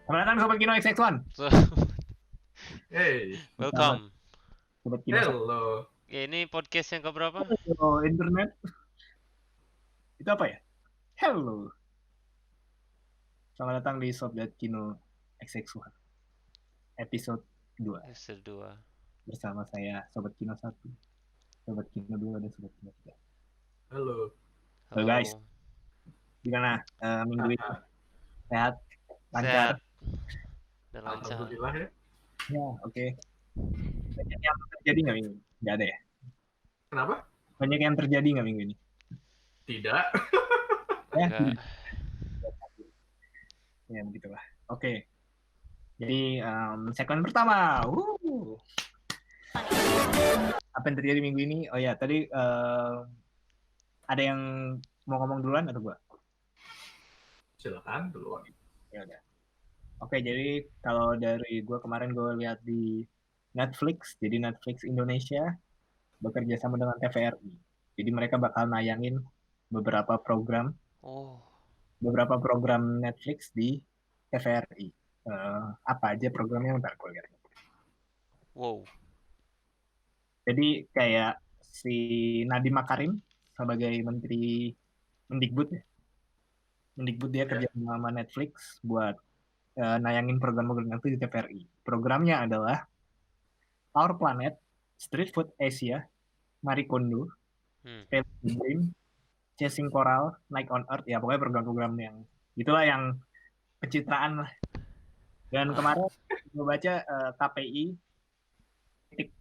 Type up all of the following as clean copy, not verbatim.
Selamat datang Sobat Kino XX1. So, Hey, Selamat welcome. Sobat Kino satu. hello. Ya, ini podcast yang keberapa? Halo internet. Itu apa ya? Hello. Selamat datang di Sobat Kino XX1 episode 2 Episode 2. bersama saya Sobat Kino 1, Sobat Kino 2 dan Sobat Kino 3. Halo. Halo guys, Halo. gimana minggu ini? Sehat? Lancar? Sehat dan lancar. Alhamdulillah ya. Ya, oke. Banyak yang terjadi nggak minggu ini? Nggak ada ya? Kenapa? Banyak yang terjadi nggak minggu ini? Tidak. Ya, Enggak. ya begitulah. Oke. Jadi segmen pertama. Apa yang terjadi minggu ini? Oh ya, tadi ada yang mau ngomong duluan atau gua? Silakan duluan. Ya udah. Oke, jadi kalau dari gua kemarin gua lihat di Netflix, jadi Netflix Indonesia bekerja sama dengan TVRI. Jadi mereka bakal nayangin beberapa program Oh, Netflix di TVRI. Apa aja programnya ntar gue lihat. wow. Jadi kayak si Nadiem Makarim sebagai Menteri Mendikbud ya. Mendikbud dia kerja sama Netflix buat nayangin program-program itu di TVRI. Programnya adalah Our Planet, Street Food Asia, Marie Kondo, Hmm. Space Dream, Chasing Coral, Night on Earth, ya pokoknya program-program yang itulah yang pencitraan lah. Dan kemarin gue baca KPI kritik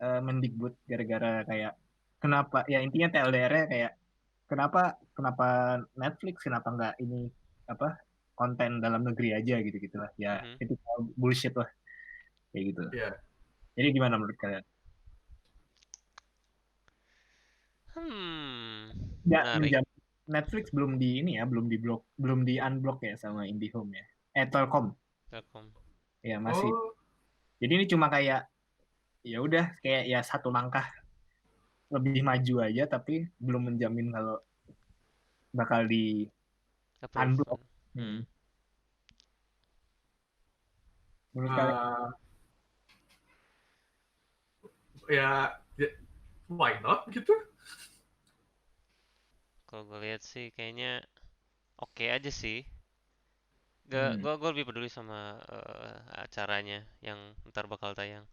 Mendikbud gara-gara kayak kenapa ya intinya TLDR-nya kayak kenapa Netflix kenapa nggak ini apa konten dalam negeri aja gitu gitulah ya itu bullshit lah kayak gitu. Iya. Jadi gimana menurut kalian? Nggak Menarik. menjam Netflix belum di ini ya belum di unblock ya sama IndiHome ya Telkom Telkom. ya masih. Oh, Jadi ini cuma kayak ya udah kayak ya satu langkah lebih maju aja tapi belum menjamin kalau bakal di Approve. unblock. Menurut kalian? uh, ya, why not gitu? Kalau gue lihat sih kayaknya oke aja sih. Gue lebih peduli sama acaranya yang ntar bakal tayang.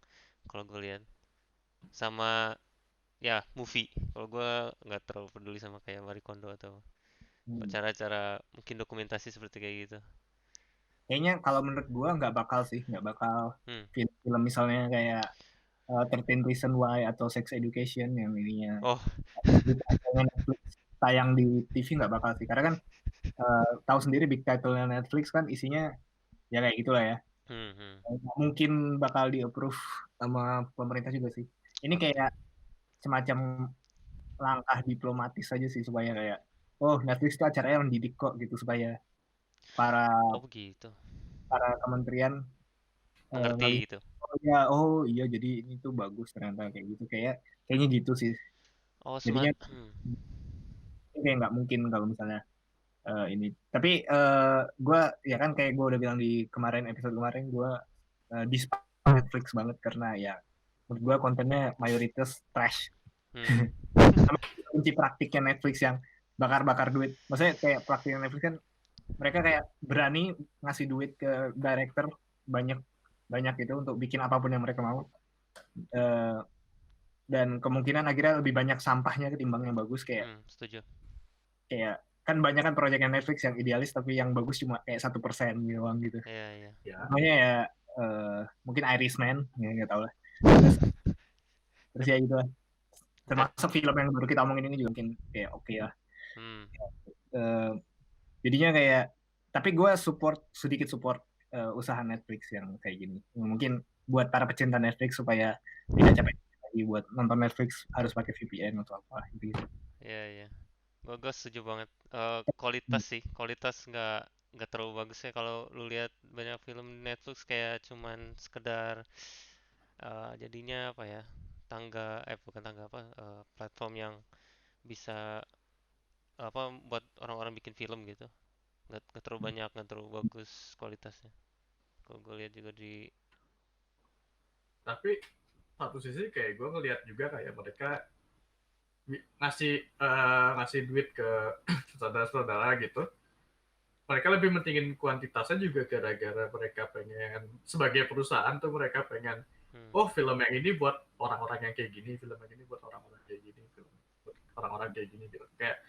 Kalau gue lihat sama ya movie. Kalau gue nggak terlalu peduli sama kayak Marie Kondo atau acara-acara mungkin dokumentasi seperti kayak gitu. Kayaknya kalau menurut gua nggak bakal Hmm. film misalnya kayak 13 Reason Why atau Sex Education yang ininya Oh, Netflix tayang di TV nggak bakal sih karena kan tahu sendiri big title-nya Netflix kan isinya ya kayak gitulah ya. Nggak mungkin bakal di approve sama pemerintah juga sih. Ini kayak semacam langkah diplomatis aja sih supaya kayak oh Netflix tuh acaranya mendidik kok gitu supaya para oh begitu. para kementerian Mengerti ngelihat gitu. oh iya jadi ini tuh bagus ternyata kayak gitu kayaknya gitu sih Oh, jadinya hmm. kayak nggak mungkin kalau misalnya ini tapi gue ya kan kayak gue udah bilang di episode kemarin gue despise Netflix banget karena ya menurut gue kontennya mayoritas trash. Hmm. Sama kunci praktiknya Netflix yang bakar-bakar duit maksudnya kayak praktiknya Netflix kan mereka kayak berani ngasih duit ke director banyak banyak itu untuk bikin apapun yang mereka mau. Eh, dan kemungkinan akhirnya lebih banyak sampahnya ketimbang yang bagus Setuju. kayak kan banyak kan proyeknya Netflix yang idealis tapi yang bagus cuma kayak 1% doang gitu. Iya, iya. Ya. Makanya ya mungkin Irishman ya nggak tahu lah. Terus ya gitu lah. Termasuk film yang baru kita omongin ini juga mungkin kayak oke lah. Hmm. Eh, jadinya kayak tapi gue sedikit support usaha Netflix yang kayak gini. Mungkin buat para pecinta Netflix supaya tidak capek lagi buat nonton Netflix harus pakai VPN atau apa gitu. Iya, iya. Gue setuju banget. Kualitas sih, kualitas nggak terlalu bagus ya kalau lu lihat banyak film Netflix kayak cuman sekedar jadinya apa ya? Bukan tangga apa? Platform yang bisa apa buat orang-orang bikin film gitu. Nggak terlalu banyak, nggak terlalu bagus kualitasnya. Kalau gue lihat juga di Tapi satu sisi kayak gue ngelihat juga kayak mereka ngasih duit ke saudara-saudara gitu. Mereka lebih mentingin kuantitasnya juga gara-gara mereka pengen, sebagai perusahaan tuh mereka pengen, oh film yang ini buat orang-orang yang kayak gini, film yang ini buat orang-orang kayak gini, film buat orang-orang kayak gini gitu. Kayak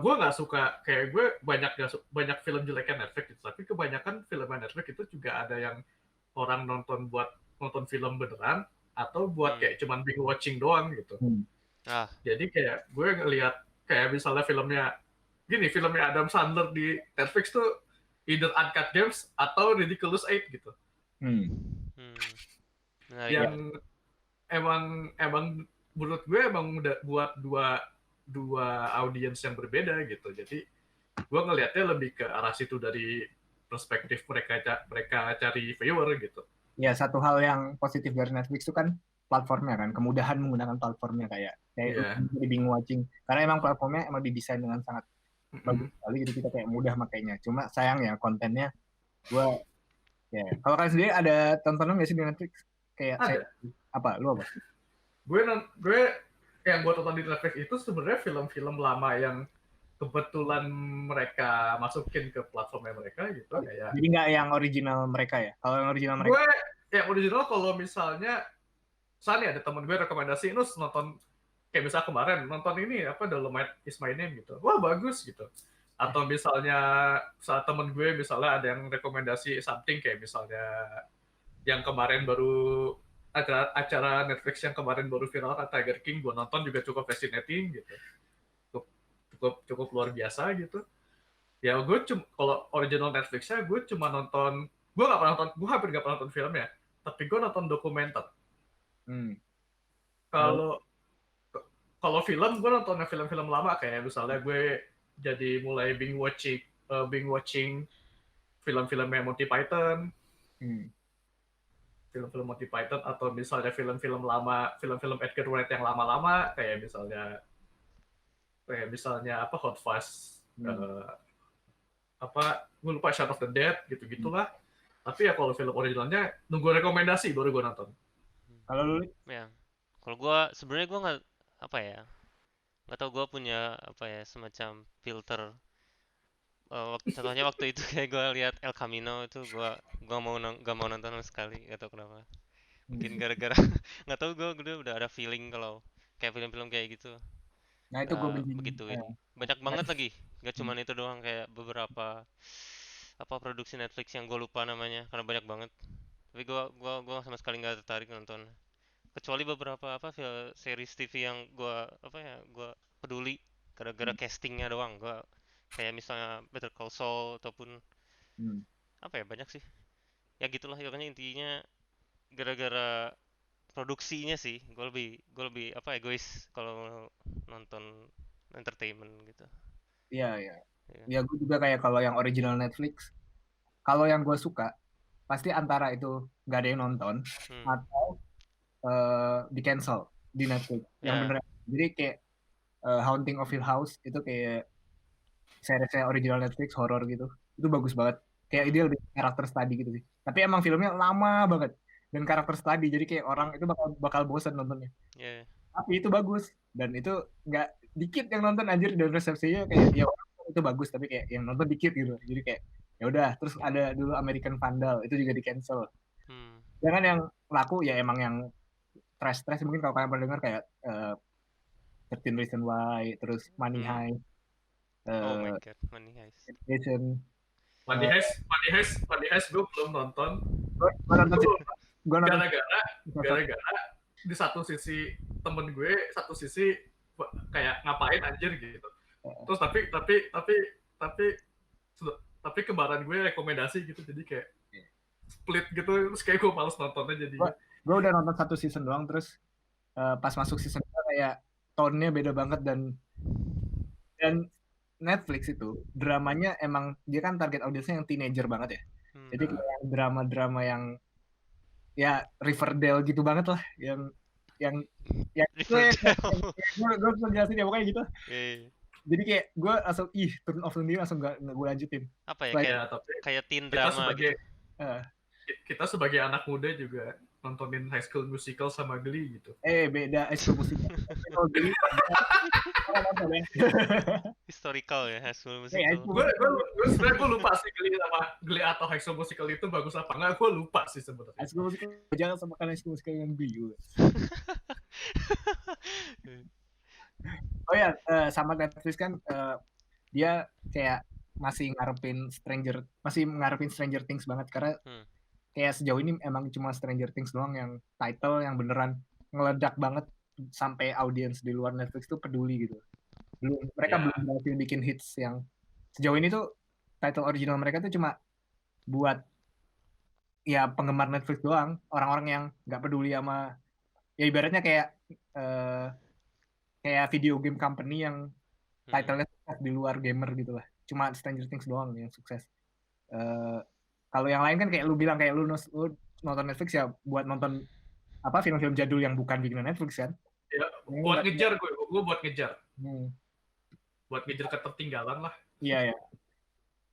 gue nggak suka, kayak gue banyak film jeleknya Netflix gitu, tapi kebanyakan film Netflix itu juga ada yang orang nonton buat nonton film beneran atau buat kayak cuman binge watching doang gitu. Jadi kayak gue ngelihat kayak misalnya filmnya Adam Sandler di Netflix tuh either Uncut Gems atau Ridiculous 8 gitu. Yang emang menurut gue emang udah buat dua audiens yang berbeda gitu. Jadi gue ngelihatnya lebih ke arah situ dari perspektif mereka cari viewer gitu. Ya, satu hal yang positif dari Netflix itu kan platformnya kan, kemudahan menggunakan platformnya kayak di binge watching. Karena emang platformnya emang didesain dengan sangat bagus sekali, jadi kita kayak mudah makainya. Cuma sayang ya kontennya, kalau kalian sendiri ada tontonan nggak sih di Netflix? Kayak ada. Lu apa? Gue yang gue tonton di Netflix itu sebenarnya film-film lama yang kebetulan mereka masukin ke platformnya mereka gitu. Kayak jadi nggak yang original mereka ya? Kalau yang original mereka? Gue yang original kalau misalnya ada temen gue rekomendasi, Nus nonton kayak misalnya kemarin nonton ini Dolomite Is My Name gitu, wah bagus gitu. Atau misalnya saat temen gue misalnya ada yang rekomendasi something kayak misalnya yang kemarin baru acara Netflix yang kemarin baru viral kan Tiger King, gue nonton juga cukup fascinating gitu, cukup luar biasa gitu. Ya gue kalau original Netflixnya gue cuma nonton, gue hampir nggak pernah nonton filmnya, tapi gue nonton dokumenter. Kalau film gue nonton film-film lama kayak misalnya gue jadi mulai binge watching film-filmnya Monty Python, film-film Monty Python, atau misalnya film-film lama, film-film Edgar Wright yang lama-lama kayak misalnya Hot Fuzz, gue lupa Shaun of the Dead gitu-gitulah. Tapi ya kalau film originalnya nunggu rekomendasi baru gue nonton. Kalau lu? Ya, kalau gue sebenarnya gue nggak tahu, gue punya semacam filter. Contohnya waktu itu kayak gue lihat El Camino itu gue gak mau nonton sama sekali, gak tahu kenapa. Mungkin gara-gara nggak tahu, gue udah ada feeling kalau kayak film-film kayak gitu. Nah itu gue begituin. Banyak banget lagi, gak cuman itu doang, kayak beberapa produksi Netflix yang gue lupa namanya karena banyak banget. Tapi gue sama sekali nggak tertarik nonton. Kecuali beberapa series TV yang gue peduli gara-gara castingnya doang. Gue kayak misalnya Better Call Saul ataupun banyak sih. Ya gitulah, pokoknya intinya gara-gara produksinya sih gue lebih egois kalau nonton entertainment gitu. Iya. Ya gue juga kayak kalau yang original Netflix, kalau yang gue suka pasti antara itu nggak ada yang nonton atau di cancel di Netflix yang bener. Jadi kayak Haunting of Hill House itu kayak seriesnya original Netflix horror gitu, itu bagus banget. Kayak dia lebih karakter study gitu sih. Tapi emang filmnya lama banget dan karakter study, jadi kayak orang itu bakal bosan nontonnya. Tapi itu bagus dan itu nggak dikit yang nonton anjir, dan resepsinya kayak ya itu bagus tapi kayak yang nonton dikit gitu. Jadi kayak ya udah. Terus ada dulu American Vandal itu juga di cancel. Jangan yang laku ya emang yang trash mungkin kalau kalian pernah dengar kayak 13 Reasons Why, terus Money Heist. Oh my god, Money Heist. Money Heist gue belum nonton. Gue nonton gara-gara di satu sisi temen gue, satu sisi kayak ngapain anjir gitu. Terus tapi kembaran gue rekomendasi gitu, jadi kayak split gitu, terus kayak gue males nontonnya jadi. Gue udah nonton satu season doang, terus pas masuk season 2 kayak tone-nya beda banget, dan Netflix itu dramanya emang dia kan target audiensnya yang teenager banget ya. Jadi kayak drama-drama yang ya Riverdale gitu banget lah, yang gue jelasin ya pokoknya gitu. Jadi kayak gue langsung turn off sendiri, langsung gak gue lanjutin. Apa ya, Selain- Ya, tapi kayak teen kita drama sebagai gitu. kita sebagai anak muda juga nontonin High School Musical sama Glee gitu. Beda High School Musical. Kalau Glee, nonton ya. Historical ya, High School High Musical. School- Gue sebenarnya gue lupa sih Glee atau High School Musical itu bagus apa enggak, gue lupa sih sebenarnya. High School Musical jangan samakan High School Musical dengan Glee. Oh ya, sama Netflix kan dia kayak masih ngarepin Stranger Things banget karena kayak sejauh ini emang cuma Stranger Things doang yang title yang beneran ngeledak banget sampai audiens di luar Netflix tuh peduli gitu. Mereka belum berhasil bikin hits yang sejauh ini tuh title original mereka tuh cuma buat ya penggemar Netflix doang, orang-orang yang nggak peduli sama ya ibaratnya kayak video game company yang title-nya sukses di luar gamer gitu lah. Cuma Stranger Things doang yang sukses. Kalau yang lain kan kayak lu bilang kayak lu nonton Netflix ya buat nonton apa film-film jadul yang bukan bikinan Netflix kan? Ya, buat ngejar gue buat ngejar. Buat ngejar ketertinggalan lah. Iya ya.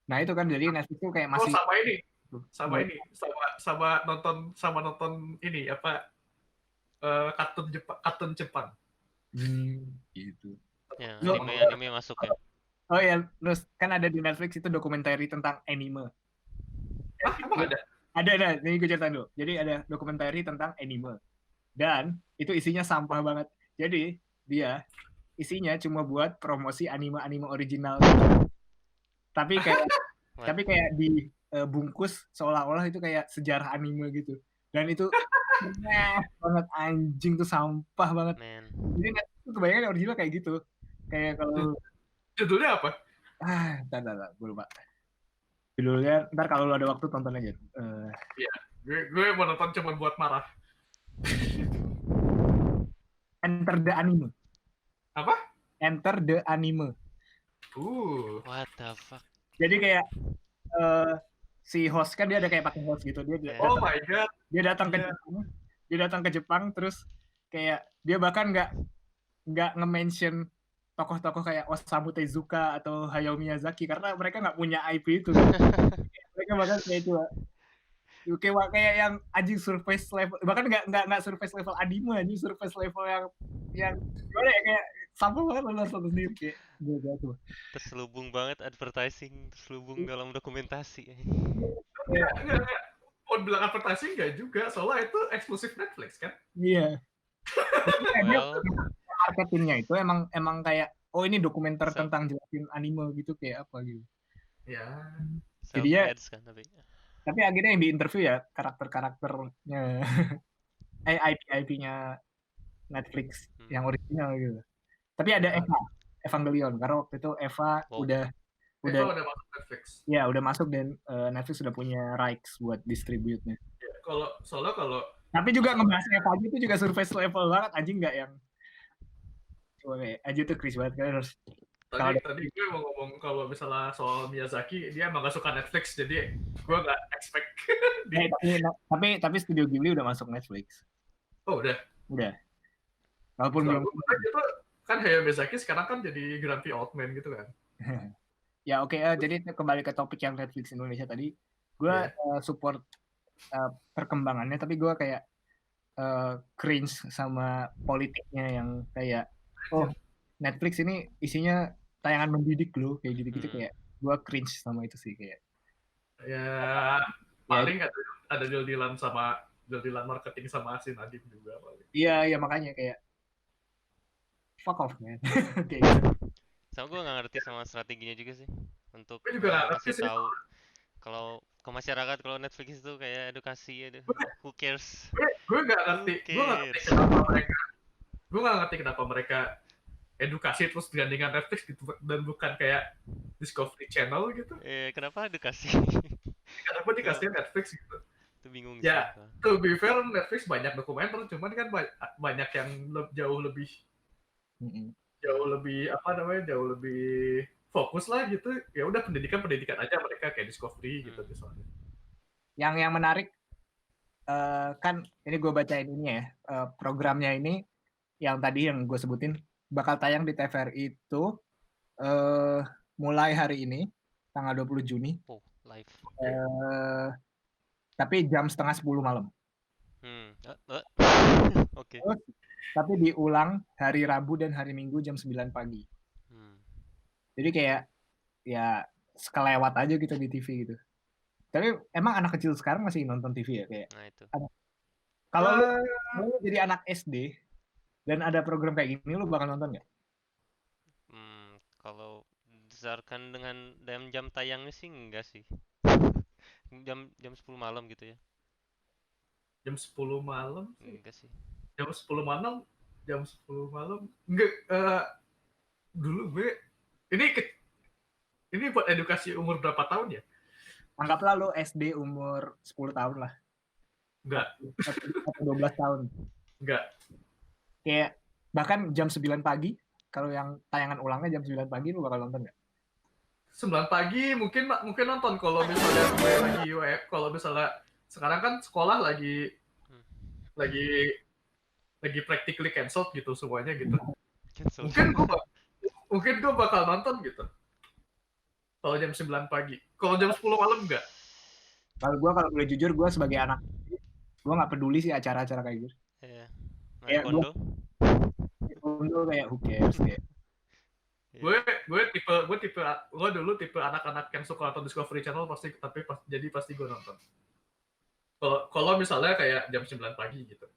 Nah itu kan jadi Netflix tuh kayak masih sama nonton ini apa kartun Jepang. Gitu. Ya, anime masuk ya. Oh ya, terus kan ada di Netflix itu dokumenter tentang anime. Emang ada? Ada, ini gue ceritain dulu. Jadi ada dokumenter tentang anime. Dan itu isinya sampah banget. Jadi dia isinya cuma buat promosi anime-anime original. Tapi kayak dibungkus seolah-olah itu kayak sejarah anime gitu. Dan itu banget anjing tuh sampah banget. Jadi itu kebanyakan original kayak gitu. Kayak kalau judulnya apa? Entar, gue lupa. Judulnya, ntar kalau lu ada waktu tonton aja. Iya, gue mau nonton cuma buat marah. Enter the Anime. Apa? Enter the Anime. What the fuck? Jadi kayak si host kan dia ada kayak pakai host gitu. Oh my god. Dia datang ke Jepang terus kayak dia bahkan nggak nge-mention tokoh-tokoh kayak Osamu Tezuka atau Hayao Miyazaki karena mereka nggak punya IP itu. Mereka bahkan kayak itu kayak yang anjing surface level, bahkan nggak surface level anime, anjing surface level yang gimana ya, kayak sampul banget lo nonton sendiri kayak gitu. Terselubung banget advertising, terselubung dalam dokumentasi. Nggak. Mau bilang advertising nggak juga, soalnya itu eksklusif Netflix kan? Iya. Marketingnya itu emang kayak ini dokumenter tentang jelasin anime gitu kayak apa gitu. Ya. Jadi ya. Kan, tapi akhirnya yang diinterview ya karakternya IP-nya Netflix yang original gitu. Tapi ada Evangelion karena waktu itu Eva udah masuk Netflix. Ya udah masuk dan Netflix sudah punya rights buat distribute-nya. Ya, kalau tapi juga ngebahas Eva itu juga surface level banget anjing nggak yang cuma kayak aja tuh Chris banget kan harus. Tadi gue mau ngomong kalau misalnya soal Miyazaki dia emang gak suka Netflix jadi gue gak expect. tapi Studio Ghibli udah masuk Netflix. Oh udah. Walaupun belum. Itu kan Hayao Miyazaki sekarang kan jadi Grumpy Old Man gitu kan. Ya oke, jadi kembali ke topik yang Netflix Indonesia tadi. Gue support perkembangannya, tapi gue kayak cringe sama politiknya yang kayak Netflix ini isinya tayangan mendidik loh, kayak gitu-gitu kayak gue cringe sama itu sih kayak. Ya paling ada deal-dealan marketing sama Asin Adib juga paling. Iya makanya kayak fuck off man. Kayak gitu. Sama gue nggak ngerti sama strateginya juga sih untuk kasih tahu kalau ke masyarakat kalau Netflix itu kayak edukasi ya, who cares? Gue nggak ngerti kenapa mereka edukasi terus gandengan Netflix gitu dan bukan kayak Discovery Channel gitu. Kenapa edukasi? Kenapa dikasih Netflix gitu? Itu bingung sih. Ya, to be fair Netflix banyak dokumenter, cuman kan banyak yang jauh lebih fokus lah gitu. Ya udah pendidikan aja mereka kayak Discovery gitu misalnya. Yang menarik kan ini gue bacain ini ya, programnya ini yang tadi yang gue sebutin bakal tayang di TVRI itu Mulai hari ini tanggal 20 Juni. Oh, live. Tapi jam 9:30 malam. Oke. Tapi diulang hari Rabu dan hari Minggu jam 9 pagi. Jadi kayak ya sekelewat aja gitu di TV gitu. Tapi emang anak kecil sekarang masih nonton TV ya kayak. Nah itu. Kalau lu jadi anak SD dan ada program kayak gini, lu bakal nonton nggak? Kalau berdasarkan dengan jam tayangnya sih enggak sih. Jam 10 malam gitu ya. Jam 10 malam? Enggak sih. Jam 10 malam? Enggak. Dulu gue ini buat edukasi umur berapa tahun ya? Anggaplah lu SD umur 10 tahun lah. Enggak. Atau 12 tahun. Enggak. Kayak bahkan jam 9 pagi, kalau yang tayangan ulangnya jam 9 pagi, lu bakal nonton nggak? 9 pagi mungkin nonton kalau misalnya gue lagi WF, kalau misalnya sekarang kan sekolah lagi practically cancelled gitu semuanya gitu. Mungkin gue bakal nonton gitu. Kalau jam 9 pagi. Kalau jam 10 malam enggak. Kalau boleh jujur, gue sebagai anak, gue nggak peduli sih acara-acara kayak gitu. Iya. Kayak Kondo kayak who cares kayak. Gue dulu tipe anak-anak yang suka nonton Discovery Channel pasti gue nonton. Kalau misalnya kayak jam 9 pagi gitu.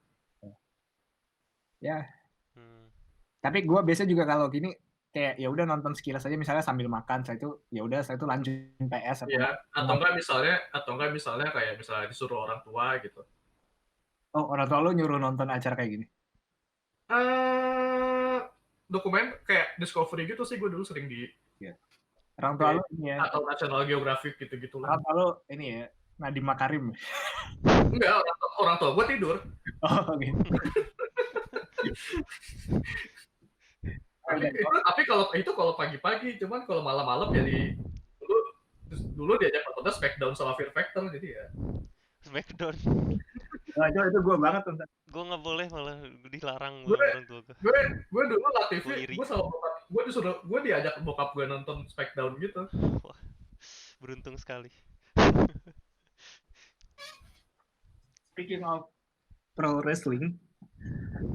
Ya. Tapi gue biasa juga kalau gini kayak ya udah nonton sekilas aja misalnya sambil makan, saya itu lanjutin PS atau enggak misalnya kayak misalnya disuruh orang tua gitu. Oh, orang tua lu nyuruh nonton acara kayak gini? Dokumen kayak Discovery gitu sih gue dulu sering di. Orang tua lu ini ya. Atau National Geographic gitu-gitu lah. Orang tua lu ini ya, Nadiem Makarim. Enggak, orang tua gue tidur. Oh, gitu. Tapi kalau pagi-pagi, cuman kalau malam-malam jadi dulu diajak nonton Smackdown sama Fear Factor jadi ya. Smackdown. Nah, itu gue banget tuh. Gue nggak boleh, malah dilarang orang tua gue. Gue dulu lah TV, gue diajak bokap gue nonton Smackdown gitu. Wah, beruntung sekali. Speaking of pro wrestling,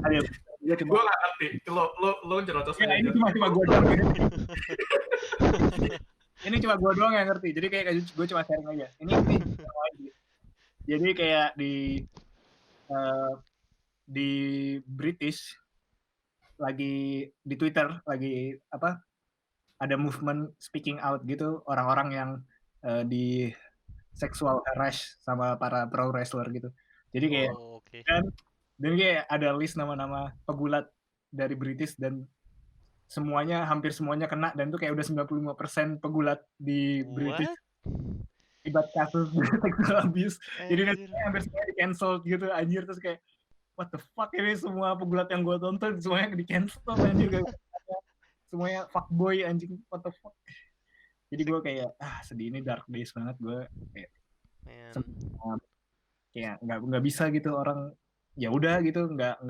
gue nggak ngerti. Lo jerocos aja. Ini cuma gue doang. Ini cuma gue doang yang ngerti. Jadi kayak gue cuma sharing aja. Ini jadi kayak di British lagi di Twitter lagi ada movement speaking out gitu, orang-orang yang di sexual harass sama para pro wrestler gitu. Jadi kayak dan kayak ada list nama-nama pegulat dari British dan hampir semuanya kena, dan itu kayak udah 95% pegulat di British akibat kasus sexual abuse. Jadi hampir semuanya di cancel gitu anjir, terus kayak what the fuck, ini semua pegulat yang gue tonton semuanya di cancel anjir, semuanya fuckboy anjing, what the fuck. Jadi gue kayak sedih, ini dark days banget gue kayak nggak bisa gitu orang ya udah gitu nggak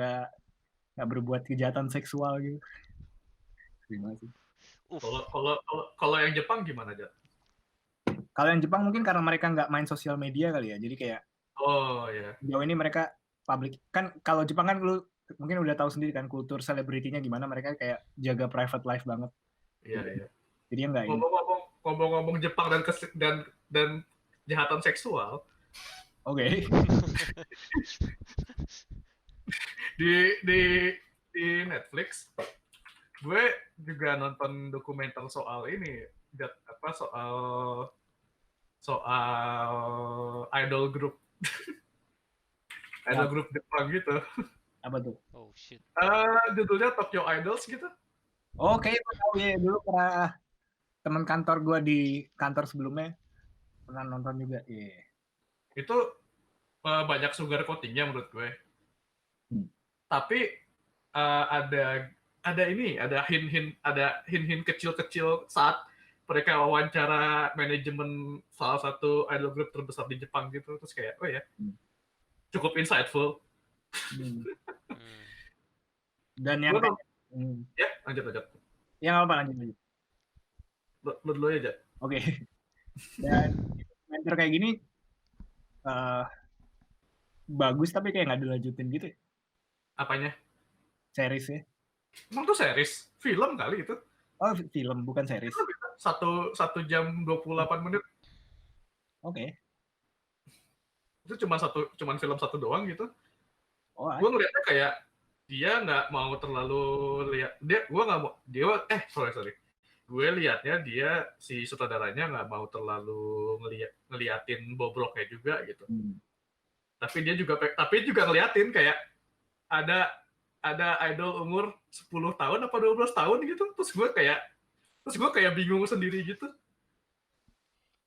berbuat kejahatan seksual gitu. Terima kasih. Kalau yang Jepang gimana, Jat? Kalau yang Jepang mungkin karena mereka nggak main sosial media kali ya, jadi kayak jauh ini mereka public kan. Kalau Jepang kan lu mungkin udah tahu sendiri kan kultur selebritinya gimana, mereka kayak jaga private life banget. Iya. Jadi enggak ini. Ngomong Jepang dan kejahatan seksual. Oke. Di Netflix gue juga nonton dokumenter soal ini, soal idol group group Jepang gitu. Apa tuh? Oh shit. Judulnya Tokyo Idols gitu. Oke, gue tahu ya, dulu pernah teman kantor gue di kantor sebelumnya pernah nonton juga. Itu banyak sugar coatingnya menurut gue. Tapi ada hint-hint kecil-kecil saat mereka wawancara manajemen salah satu idol group terbesar di Jepang gitu, terus kayak cukup insightful. Dan yang ya lanjut. Yang apa lanjut? Lo dulu aja. Oke. Dan dokumenter kayak gini bagus tapi kayak nggak dilanjutin gitu ya. Apanya? Seriesnya. Emang tuh series? Film kali itu? Oh, film, bukan series. Satu jam 28 menit. Oke. Itu cuman film satu doang gitu. Oh, Gue ngeliatnya kayak dia nggak mau terlalu lihat sorry. Gue liatnya dia si sutradaranya nggak mau terlalu ngeliatin bobroknya juga gitu. Tapi dia juga ngeliatin kayak ada idol umur 10 tahun apa 12 tahun gitu. Terus gue kayak bingung sendiri gitu.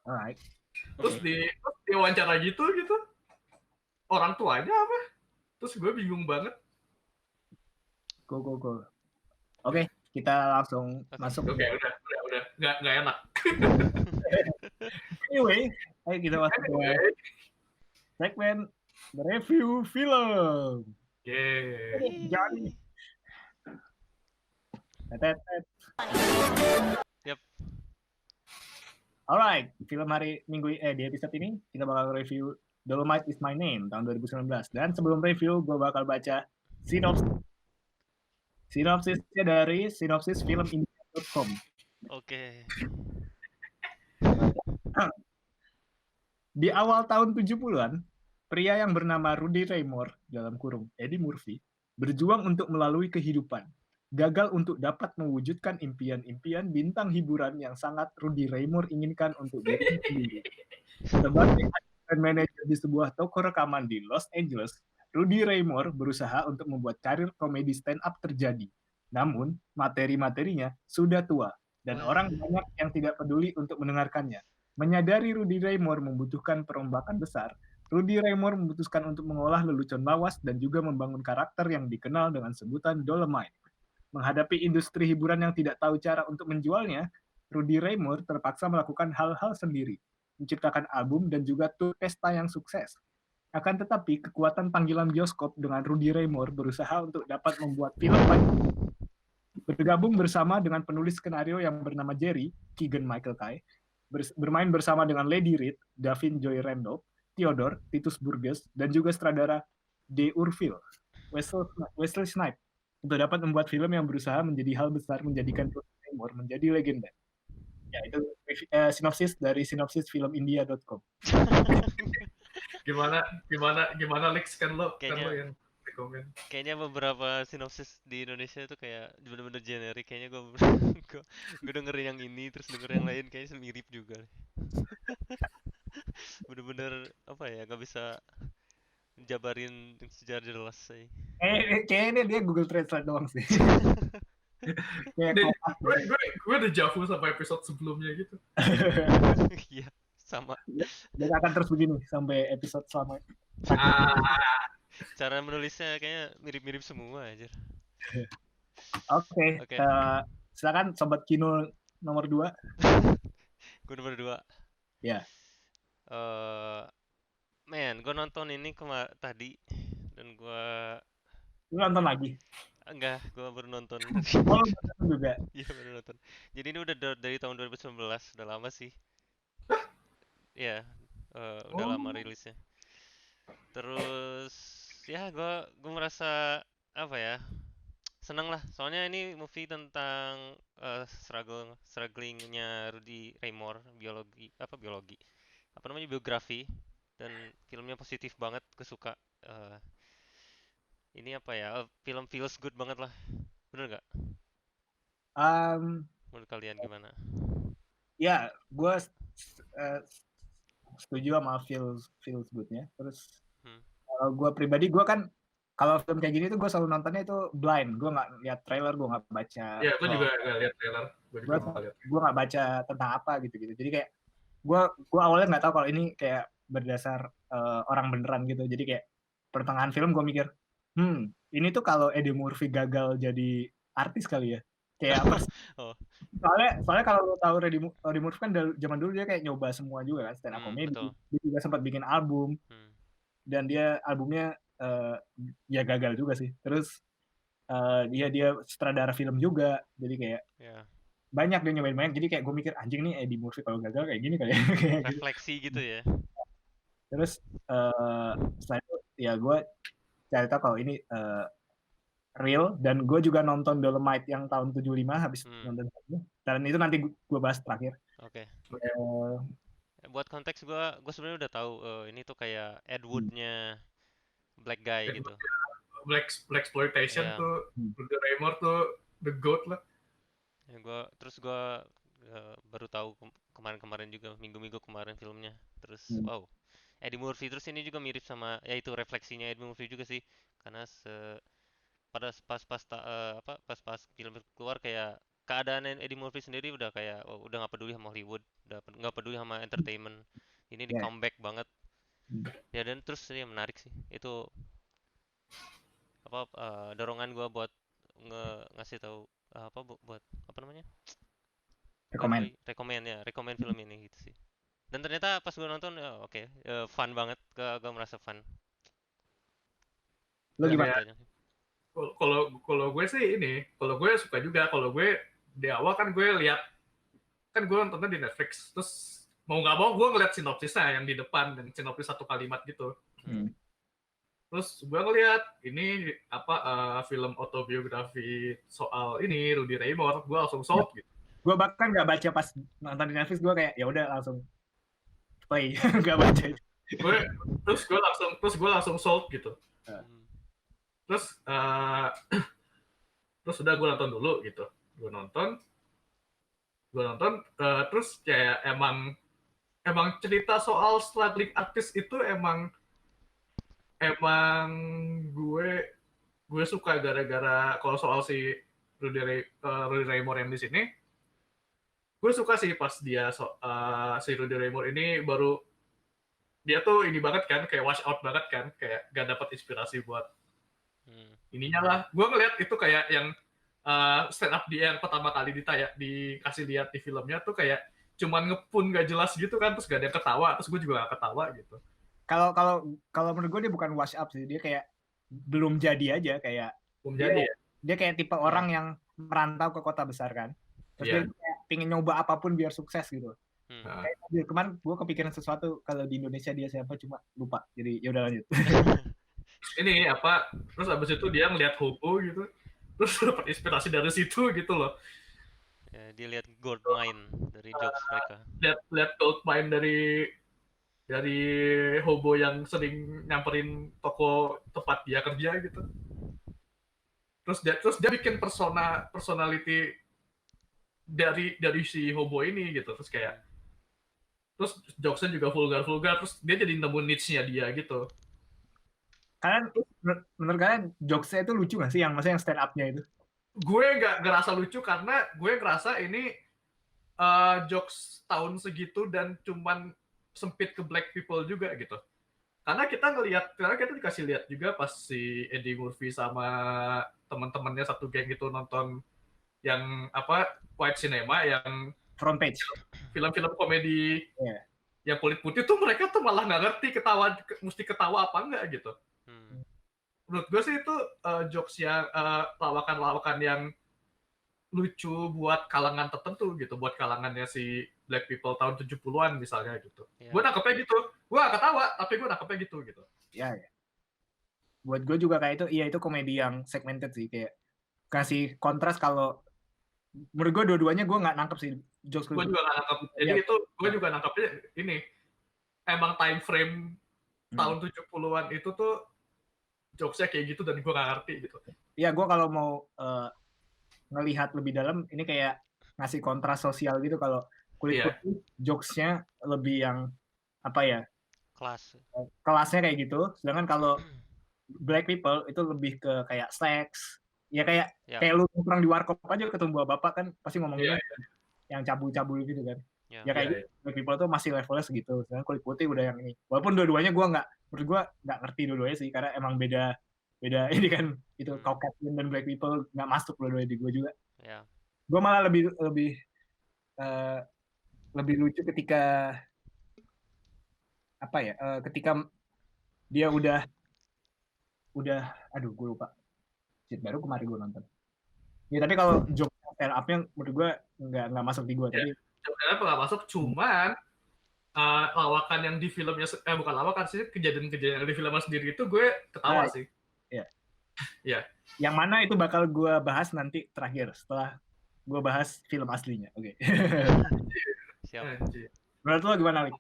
Alright. Terus di wawancara gitu orang tuanya apa? Terus gue bingung banget. Go. Oke, kita langsung masuk. Oke, udah. Nggak enak. Anyway, ayo kita masuk ke segmen review film. Jadi. Yep. Alright, film hari minggu di episode ini kita bakal review Dolomite Is My Name tahun 2019. Dan sebelum review, gue bakal baca sinopsisnya dari sinopsisfilmindia.com. Oke. Di awal tahun 70-an, pria yang bernama Rudy Raymore dalam kurung Eddie Murphy berjuang untuk melalui kehidupan. Gagal untuk dapat mewujudkan impian-impian bintang hiburan yang sangat Rudy Raymore inginkan untuk dirinya sendiri. Sebagai asisten manajer di sebuah toko rekaman di Los Angeles, Rudy Raymore berusaha untuk membuat karir komedi stand-up terjadi. Namun, materi-materinya sudah tua, dan orang banyak yang tidak peduli untuk mendengarkannya. Menyadari Rudy Raymore membutuhkan perombakan besar, Rudy Raymore memutuskan untuk mengolah lelucon lawas dan juga membangun karakter yang dikenal dengan sebutan Dolomite. Menghadapi industri hiburan yang tidak tahu cara untuk menjualnya, Rudy Raymore terpaksa melakukan hal-hal sendiri, menciptakan album dan juga tur pesta yang sukses. Akan tetapi, kekuatan panggilan bioskop dengan Rudy Raymore berusaha untuk dapat membuat film bergabung bersama dengan penulis skenario yang bernama Jerry, Keegan Michael Kay, bermain bersama dengan Lady Reed, Davin Joy Randolph, Theodore, Titus Burgess, dan juga sutradara De Urville, Wesley Snipes, untuk dapat membuat film yang berusaha menjadi hal besar menjadikan Rudy Raymore menjadi legenda. Ya, itu sinopsis dari sinopsisfilmindia.com. Gimana Lex, kan lo yang rekomen. Kayaknya beberapa sinopsis di Indonesia itu kayak bener-bener generik. Kayaknya gue dengerin yang ini terus denger yang lain kayaknya mirip juga. Bener-bener apa ya, nggak bisa jabarin sejarah jelas sih. Kayaknya dia Google Translate doang sih. Gue udah jauh sampai episode sebelumnya gitu. Iya, sama. Dan akan terus begini sampai episode selanjutnya. Cara menulisnya kayaknya mirip-mirip semua aja. Oke. Silakan Sobat Kino nomor 2. Gue nomor 2. Ya. Gue nonton ini tadi dan gue. Lu nonton lagi? Enggak, gue baru nonton. Oh, nonton juga? Iya, baru nonton. Jadi ini udah dari tahun 2019, udah lama sih. Ya, udah lama rilisnya. Terus ya gue merasa apa ya, seneng lah. Soalnya ini movie tentang strugglingnya Rudy Raymore, biografi, dan filmnya positif banget, kesuka. Ini apa ya, film feels good banget lah, bener gak? Menurut kalian gimana? Ya, gue setuju sama feels good-nya. Terus kalau gue pribadi, gue kan kalau film kayak gini tuh gue selalu nontonnya itu blind. Gue nggak lihat trailer, gue nggak baca. Iya, gue juga nggak lihat trailer. Gue nggak baca tentang apa gitu. Jadi kayak gue awalnya nggak tahu kalau ini kayak berdasar orang beneran gitu. Jadi kayak pertengahan film gue mikir, ini tuh kalau Eddie Murphy gagal jadi artis kali ya. Kayak apa? Soalnya kalau lo tahu Eddie Murphy kan dari zaman dulu dia kayak nyoba semua juga kan, stand up comedy. Dia juga sempat bikin album. Dan dia albumnya ya gagal juga sih. Terus dia sutradara film juga. Jadi kayak banyak dia nyobain banyak, jadi kayak gue mikir anjing nih Eddie Murphy kalau gagal kayak gini kali ya. Kayak gitu. Refleksi gitu ya. Terus setelah itu ya gue cari tahu kalau ini real, dan gue juga nonton Dolomite yang tahun 75 habis nonton itu, dan itu nanti gue bahas terakhir. Oke. Buat konteks gue sebenarnya udah tahu ini tuh kayak Ed Wood-nya Black Guy gitu. Black exploitation tuh Rudy Ray Moore tuh the goat lah. Ya, gue baru tahu kemarin-kemarin juga, minggu-minggu kemarin filmnya. Terus wow, Eddie Murphy. Terus ini juga mirip sama ya itu refleksinya Eddie Murphy juga sih, karena pada pas film keluar kayak keadaan Eddie Murphy sendiri udah kayak udah nggak peduli sama Hollywood, udah nggak peduli sama entertainment. Ini di comeback banget. Ya, dan terus ya menarik sih itu dorongan gue buat ngasih tahu buat apa namanya, rekomend film ini gitu sih. Dan ternyata pas gue nonton fun banget, gue merasa fun. Lo gimana? Kalau gue sih kalau gue suka juga. Kalau gue di awal kan gue lihat, kan gue nontonnya di Netflix, terus mau nggak mau gue ngeliat sinopsisnya yang di depan, dan sinopsis 1 kalimat gitu. Terus gue ngeliat ini film autobiografi soal ini Rudy Ray Moore, gue langsung sold gitu. Gue bahkan nggak baca pas nonton di Netflix, gue kayak ya udah langsung play, nggak baca. Terus gue langsung sold gitu. Terus udah gue nonton dulu gitu. Gue nonton terus kayak emang cerita soal struggling artist itu emang gue suka gara-gara kalau soal si Rudy Ray Moore yang di sini. Gue suka sih pas dia si Rudy Ray Moore ini baru, dia tuh ini banget kan, kayak wash out banget kan, kayak gak dapat inspirasi buat ininya lah. Gue ngeliat itu kayak yang stand up dia yang pertama kali dikasih lihat di filmnya tuh kayak cuman ngepun gak jelas gitu kan, terus gak ada yang ketawa, terus gue juga gak ketawa gitu. Kalau menurut gue dia bukan wash up sih, dia kayak belum jadi aja, kayak belum jadi ya. Dia kayak tipe orang yang merantau ke kota besar kan, terus dia kayak pingin nyoba apapun biar sukses gitu. Kayak kemarin gue kepikiran sesuatu kalau di Indonesia dia siapa, cuma lupa, jadi ya udah lanjut. Ini terus abis itu dia ngeliat Hobo gitu, terus dapat inspirasi dari situ gitu loh. Ya, dia lihat gold mine dari jokes mereka. Lihat gold mine dari Hobo yang sering nyamperin toko tempat dia kerja gitu. Terus dia bikin personality dari si Hobo ini gitu. Terus jokesnya juga vulgar, terus dia jadi nemu niche-nya dia gitu. Kalian menurut kalian jokesnya itu lucu nggak sih, maksudnya yang stand up-nya itu? Gue nggak ngerasa lucu karena gue ngerasa ini jokes tahun segitu dan cuman sempit ke black people juga gitu. Karena kita dikasih lihat juga pas si Eddie Murphy sama teman-temannya satu geng itu nonton yang white cinema, yang front page, film-film komedi yang kulit putih tuh, mereka tuh malah nggak ngerti mesti ketawa apa enggak gitu. Menurut gue sih itu jokes yang lawakan-lawakan yang lucu buat kalangan tertentu gitu, buat kalangannya si black people tahun 70-an misalnya gitu. Gue nangkepnya gitu. Gue gak ketawa, tapi gue nangkepnya gitu. Ya. Buat gue juga kayak itu komedi yang segmented sih, kayak kasih kontras. Kalau menurut gue dua-duanya gue nggak nangkep sih jokes. Gue juga nggak nangkep. Jadi itu gue juga nangkepnya ini emang time frame tahun 70-an itu tuh jokesnya kayak gitu, dan gue nggak ngerti gitu. Iya, gue kalau mau ngelihat lebih dalam, ini kayak ngasih kontras sosial gitu. Kalau kulit putih jokesnya lebih yang kelasnya kayak gitu, sedangkan kalau black people itu lebih ke kayak seks ya, kayak lu kurang di warkop aja ketemu bapak kan pasti ngomongnya yang cabul-cabul gitu kan. Kayak gitu, black people tuh masih levelnya segitu, sedangkan kulit putih udah yang ini. Walaupun dua-duanya menurut gue nggak ngerti dua-duanya sih, karena emang beda ini kan, itu Caucasian dan black people nggak masuk dua-duanya di gue juga. Gue malah lebih lucu ketika ketika dia udah aduh gue lupa, baru kemarin gue nonton ya. Tapi kalau joke stand up-nya menurut gue nggak masuk di gue. Ya, Tapi kenapa nggak masuk? Cuman lawakan yang di filmnya, bukan lawakan sih, kejadian-kejadian yang di filmnya sendiri itu gue ketawa sih. Iya. Iya. Yang mana itu bakal gue bahas nanti terakhir setelah gue bahas film aslinya. Oke. Siap. Menurut lo gimana, Lik?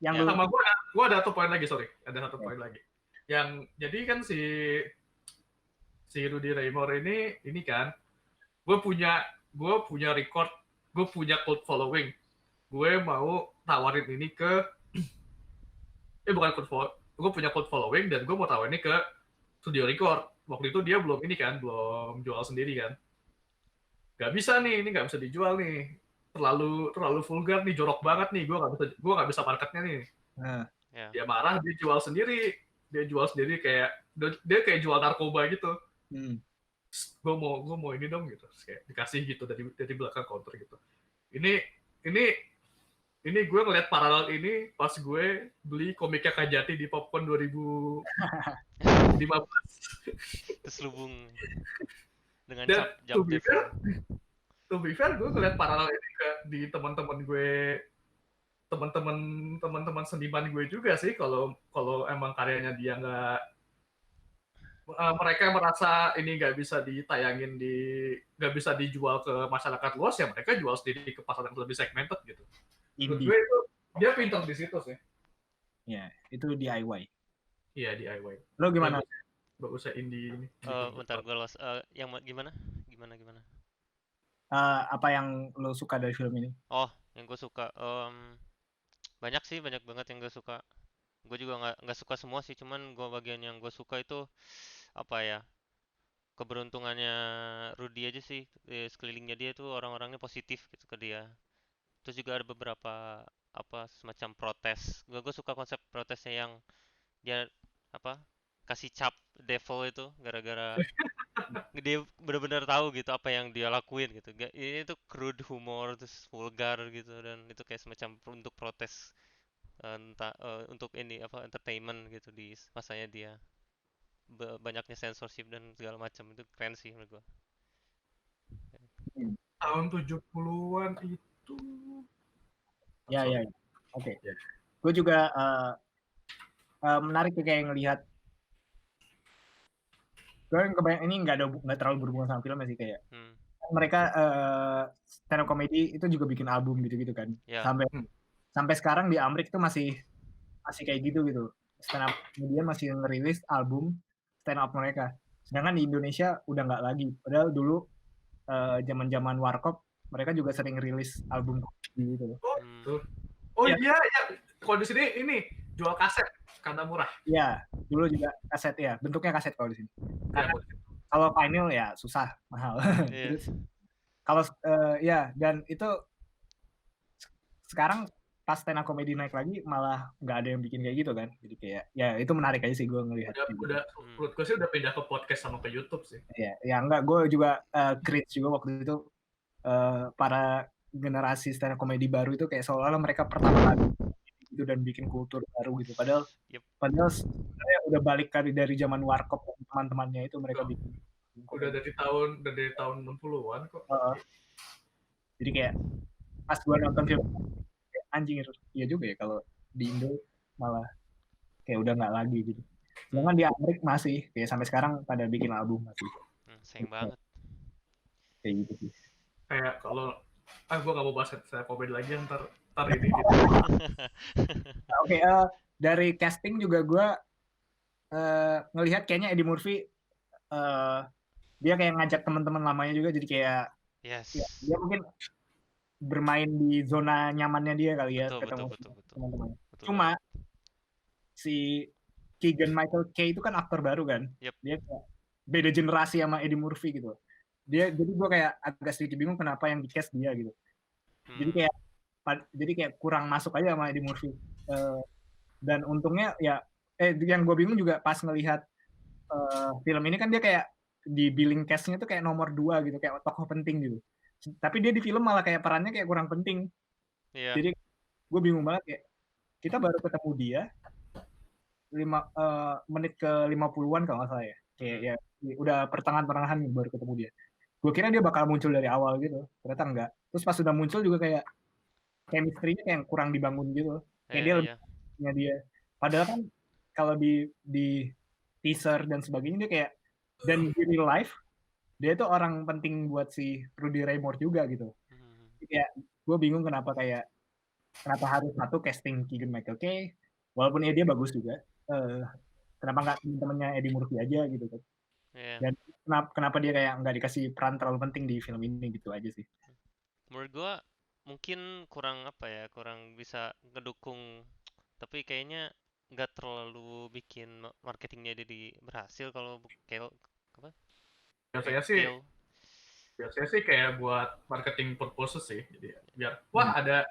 Yang Ya. Sama gue ada satu poin lagi, sorry. Ada satu poin lagi. Yang jadi kan si Rudy Ray Moore ini kan, gue punya record, gue punya cult following. Gue mau tawarin ini ke bukan cult following, gue punya cult following dan gue mau tawarin ini ke studio record. Waktu itu dia belum jual sendiri kan. Gak bisa nih, ini gak bisa dijual nih. Terlalu vulgar nih, jorok banget nih. Gue gak bisa marketnya nih. Dia marah, dia jual sendiri kayak dia kayak jual narkoba gitu. Gue mau ini dong gitu, kayak dikasih gitu dari belakang counter gitu. Ini gue ngeliat paralel ini pas gue beli komiknya Kajati di Popcorn 2015. Terselubung dengan to be fair, gue ngeliat paralel ini di teman-teman gue, teman-teman seniman gue juga sih. Kalau emang karyanya dia mereka merasa ini nggak bisa ditayangin nggak bisa dijual ke masyarakat luas, ya mereka jual sendiri ke pasar yang lebih segmented gitu. Menurut gue itu dia pintar di situ sih. Ya, itu DIY. Iya, DIY. Lo gimana? Bagusnya indie ini. Bentar gue los. Yang gimana? Apa yang lo suka dari film ini? Oh, yang gue suka banyak banget yang gue suka. Gue juga nggak suka semua sih, cuman gue bagian yang gue suka itu apa ya, keberuntungannya Rudy aja sih. Sekelilingnya dia tuh orang-orangnya positif gitu ke dia. Terus juga ada beberapa semacam protes. Gue suka konsep protesnya yang dia kasih cap devil itu gara-gara dia benar-benar tahu gitu apa yang dia lakuin gitu. Ini tuh crude humor terus vulgar gitu, dan itu kayak semacam untuk protes untuk ini entertainment gitu di masanya dia. Banyaknya censorship dan segala macam, itu keren sih menurut gua. Tahun 70-an itu. Ya. Oke. Gue juga menarik kayak ngelihat. Gue kebayang ini nggak terlalu berhubungan sama filmnya sih, kayak mereka stand up comedy itu juga bikin album gitu kan. Sampai sekarang di Amerika itu masih kayak gitu. Stand up comedian masih ngerilis album stand up mereka. Sedangkan di Indonesia udah nggak lagi. Padahal dulu zaman-zaman Warkop mereka juga sering rilis album gitu. Iya. Kalau di sini ini jual kaset karena murah. Iya, dulu juga kaset ya. Bentuknya kaset kalau di sini. Kalau vinyl ya susah, mahal. Kalau dan itu sekarang pas stand up comedy naik lagi malah nggak ada yang bikin kayak gitu kan. Jadi kayak ya itu menarik aja sih gue ngelihat. Menurut gue sih udah pindah ke podcast sama ke YouTube sih. Ya enggak, gue juga cringe juga waktu itu para generasi stand up comedy baru itu kayak seolah-olah mereka pertama kali itu dan bikin kultur baru gitu. Padahal sebenarnya udah balik dari zaman Warkop dan teman-temannya itu mereka bikin. Udah dari tahun 60-an kok. Jadi kayak pas gue nonton film anjing, iya juga ya kalau di Indo malah kayak udah nggak lagi gitu. Sedangkan di Amerika masih kayak sampai sekarang pada bikin album masih. Sayang banget. Kayak gitu sih. Kayak kalau gue nggak mau bahas saya komedi lagi ntar ini. Gitu. Oke, dari casting juga gue ngelihat kayaknya Eddie Murphy dia kayak ngajak teman-teman lamanya juga, jadi kayak dia mungkin bermain di zona nyamannya dia kali ya, ketemu teman-teman. Cuma si Keegan Michael Kay itu kan aktor baru kan, dia kayak beda generasi sama Eddie Murphy gitu. Jadi gue kayak agak sedikit bingung kenapa yang di cast dia gitu. Jadi kayak kurang masuk aja sama Eddie Murphy. Dan untungnya ya yang gue bingung juga pas ngelihat film ini kan dia kayak di billing cast-nya tuh kayak nomor 2 gitu, kayak tokoh penting gitu. Tapi dia di film malah kayak perannya kayak kurang penting. Jadi gue bingung banget, kayak kita baru ketemu dia 5 menit ke 50-an kalau nggak salah ya. Kayak ya udah pertengahan baru ketemu dia. gue kira dia bakal muncul dari awal gitu, ternyata enggak. Terus pas sudah muncul juga kayak chemistry-nya kayak kurang dibangun gitu. Kayak dia Iya. lebih dia. Padahal kan kalau di teaser dan sebagainya dia kayak, dan di real life dia itu orang penting buat si Rudy Ray Moore juga gitu. Kayak gue bingung kenapa harus satu casting Keegan Michael Key, walaupun ya dia bagus juga. Kenapa nggak temennya Eddie Murphy aja gitu kan? Dan kenapa dia kayak nggak dikasih peran terlalu penting di film ini gitu aja sih. Menurut gua mungkin kurang apa ya, kurang bisa ngedukung, tapi kayaknya nggak terlalu bikin marketingnya jadi berhasil kalau kayak apa? Biasanya sih kayak buat marketing purposes sih, jadi biar ada.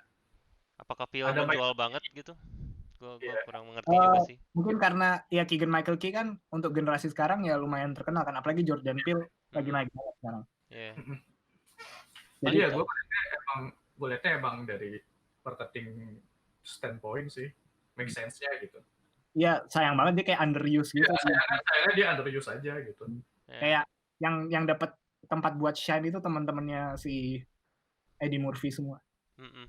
Apakah film menjual banget gitu? Gua kurang mengerti juga sih. Mungkin karena ya Keegan Michael Key kan untuk generasi sekarang ya lumayan terkenal kan, apalagi Jordan Peele lagi naik banget sekarang. Jadi ya gue liatnya emang dari marketing standpoint sih, make sense-nya gitu. Iya, sayang banget dia kayak underuse gitu. Sayangnya dia underuse aja gitu. Kayak yang dapat tempat buat shine itu teman-temannya si Eddie Murphy semua.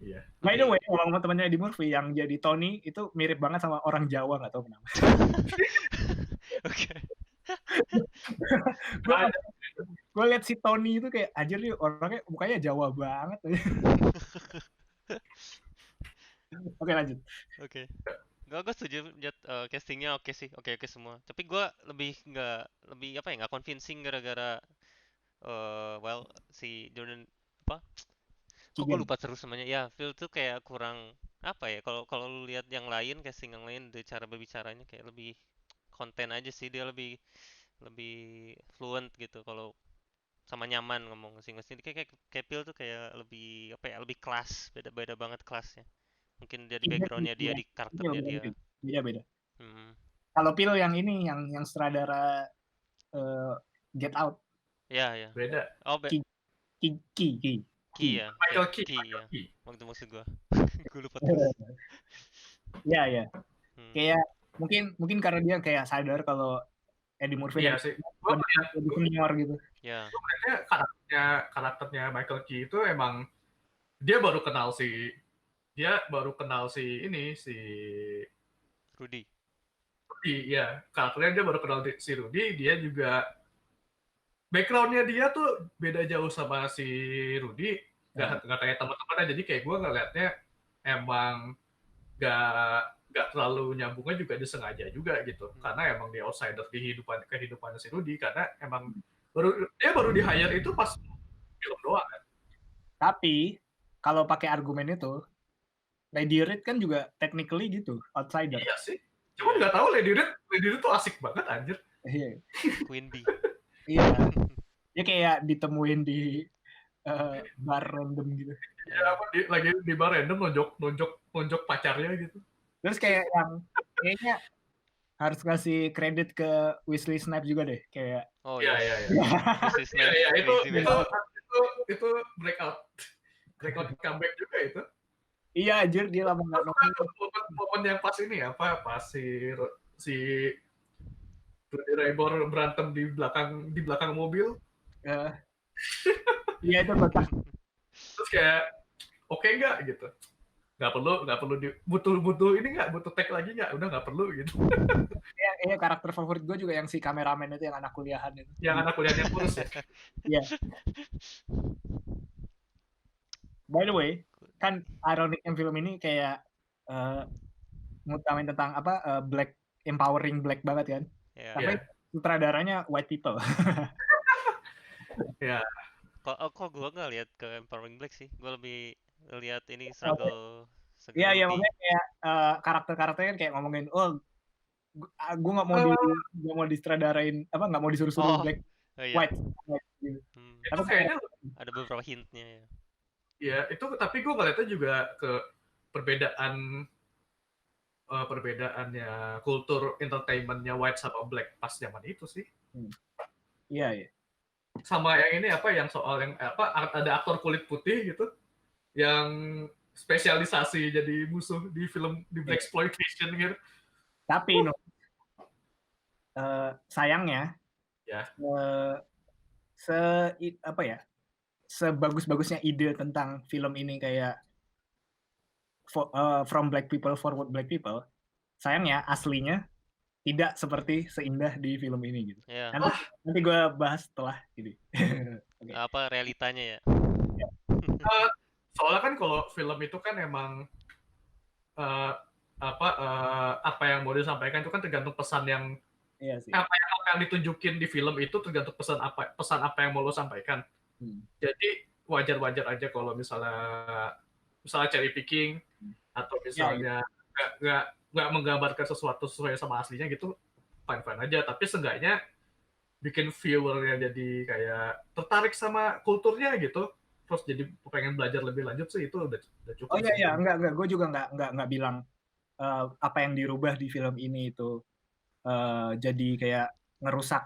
Iya. By the way, ngomong temannya Eddie Murphy yang jadi Tony itu mirip banget sama orang Jawa, nggak tahu kenapa. Oke. Gue liat si Tony itu kayak anjir nih orangnya mukanya Jawa banget. Oke, lanjut. Oke. Gue setuju castingnya oke sih, oke semua. Tapi gue lebih apa ya, nggak convincing gara-gara si Jordan apa? Kok gue lupa terus namanya. Ya, Phil tuh kayak kurang apa ya? Kalau lu lihat yang lain, casting yang lain, dari cara berbicaranya kayak lebih konten aja sih. Dia lebih fluent gitu kalau sama nyaman ngomong masing-masing. Kayak Phil tuh kayak lebih apa ya? Lebih kelas, beda banget kelasnya. Mungkin dari backgroundnya dia, di karakternya dia. Beda. Kalau Phil yang ini, yang sutradara Get Out. Ya. Beda. Oh, Ki ya. Michael Key. Ya. Waktu maksud gue. Gue lupa. Iya. Kayak mungkin karena dia kayak sadar kalau Eddie Murphy lebih senior gitu. Ya. Karakternya Michael Key itu emang dia baru kenal si Rudy. Ya, karakternya dia baru kenal si Rudy. Dia juga backgroundnya dia tuh beda jauh sama si Rudy. Nggak kayak teman-temannya. Jadi kayak gue ngeliatnya emang nggak terlalu nyambungnya juga disengaja juga gitu. Karena emang dia outsider di kehidupan si Rudy. Karena emang baru di hire itu pas film doang kan. Tapi kalau pakai argumen itu, Lady Red kan juga technically gitu, outsider. Iya sih. Cuma nggak tahu Lady Red tuh asik banget anjir. Iya. Queen Bee. Iya. Dia kayak ditemuin di bar random gitu. Ya apa lagi di bar random nonjok pacarnya gitu. Terus kayak yang kayaknya harus ngasih kredit ke Wesley Snipes juga deh, kayak. Oh iya. Wesley Snipes. Iya, itu breakout comeback juga itu. Iya, anjir dia lama nggak nongol. Momen yang pas ini pas si Rudy Ray Moore berantem di belakang mobil. Iya itu kocak. Terus kayak oke nggak gitu, nggak perlu butuh ini nggak, butuh tag lagi nggak, udah nggak perlu gitu. Iya karakter favorit gue juga yang si kameramen itu, yang anak kuliahan itu. Yang anak kuliahnya kurus ya. Iya. By the way, kan ironiknya film ini kayak ngutamain tentang apa black, empowering black banget kan. Tapi sutradaranya white people. Ya. Kok gue nggak lihat ke empowering black sih, gue lebih lihat ini struggle. Iya makanya kayak karakter-karakternya kayak ngomongin gue nggak mau disutradarain apa, nggak mau disuruh black white. Itu kayaknya ada beberapa hintnya ya. Ya itu, tapi gue ngeliatnya juga ke perbedaannya kultur entertainmentnya white sama black pas zaman itu sih. Iya. Sama yang ini yang soal yang ada aktor kulit putih gitu yang spesialisasi jadi musuh di film di black exploitation gitu. Tapi sayangnya apa ya, sebagus-bagusnya ide tentang film ini kayak From Black People for Black People, sayangnya aslinya tidak seperti seindah di film ini gitu. Ya, Nanti gue bahas setelah ini. Oke. apa realitanya ya? Soalnya kan kalau film itu kan emang apa yang mau disampaikan itu kan tergantung pesan yang Iya sih. apa yang ditunjukin di film itu tergantung pesan apa yang mau lo sampaikan. Jadi wajar-wajar aja kalau misalnya cherry picking atau misalnya nggak menggambarkan sesuatu sesuai sama aslinya gitu, fine aja. Tapi seenggaknya bikin viewernya jadi kayak tertarik sama kulturnya gitu, terus jadi pengen belajar lebih lanjut sih, itu udah cukup. Oh iya, enggak, gue juga nggak bilang apa yang dirubah di film ini itu jadi kayak ngerusak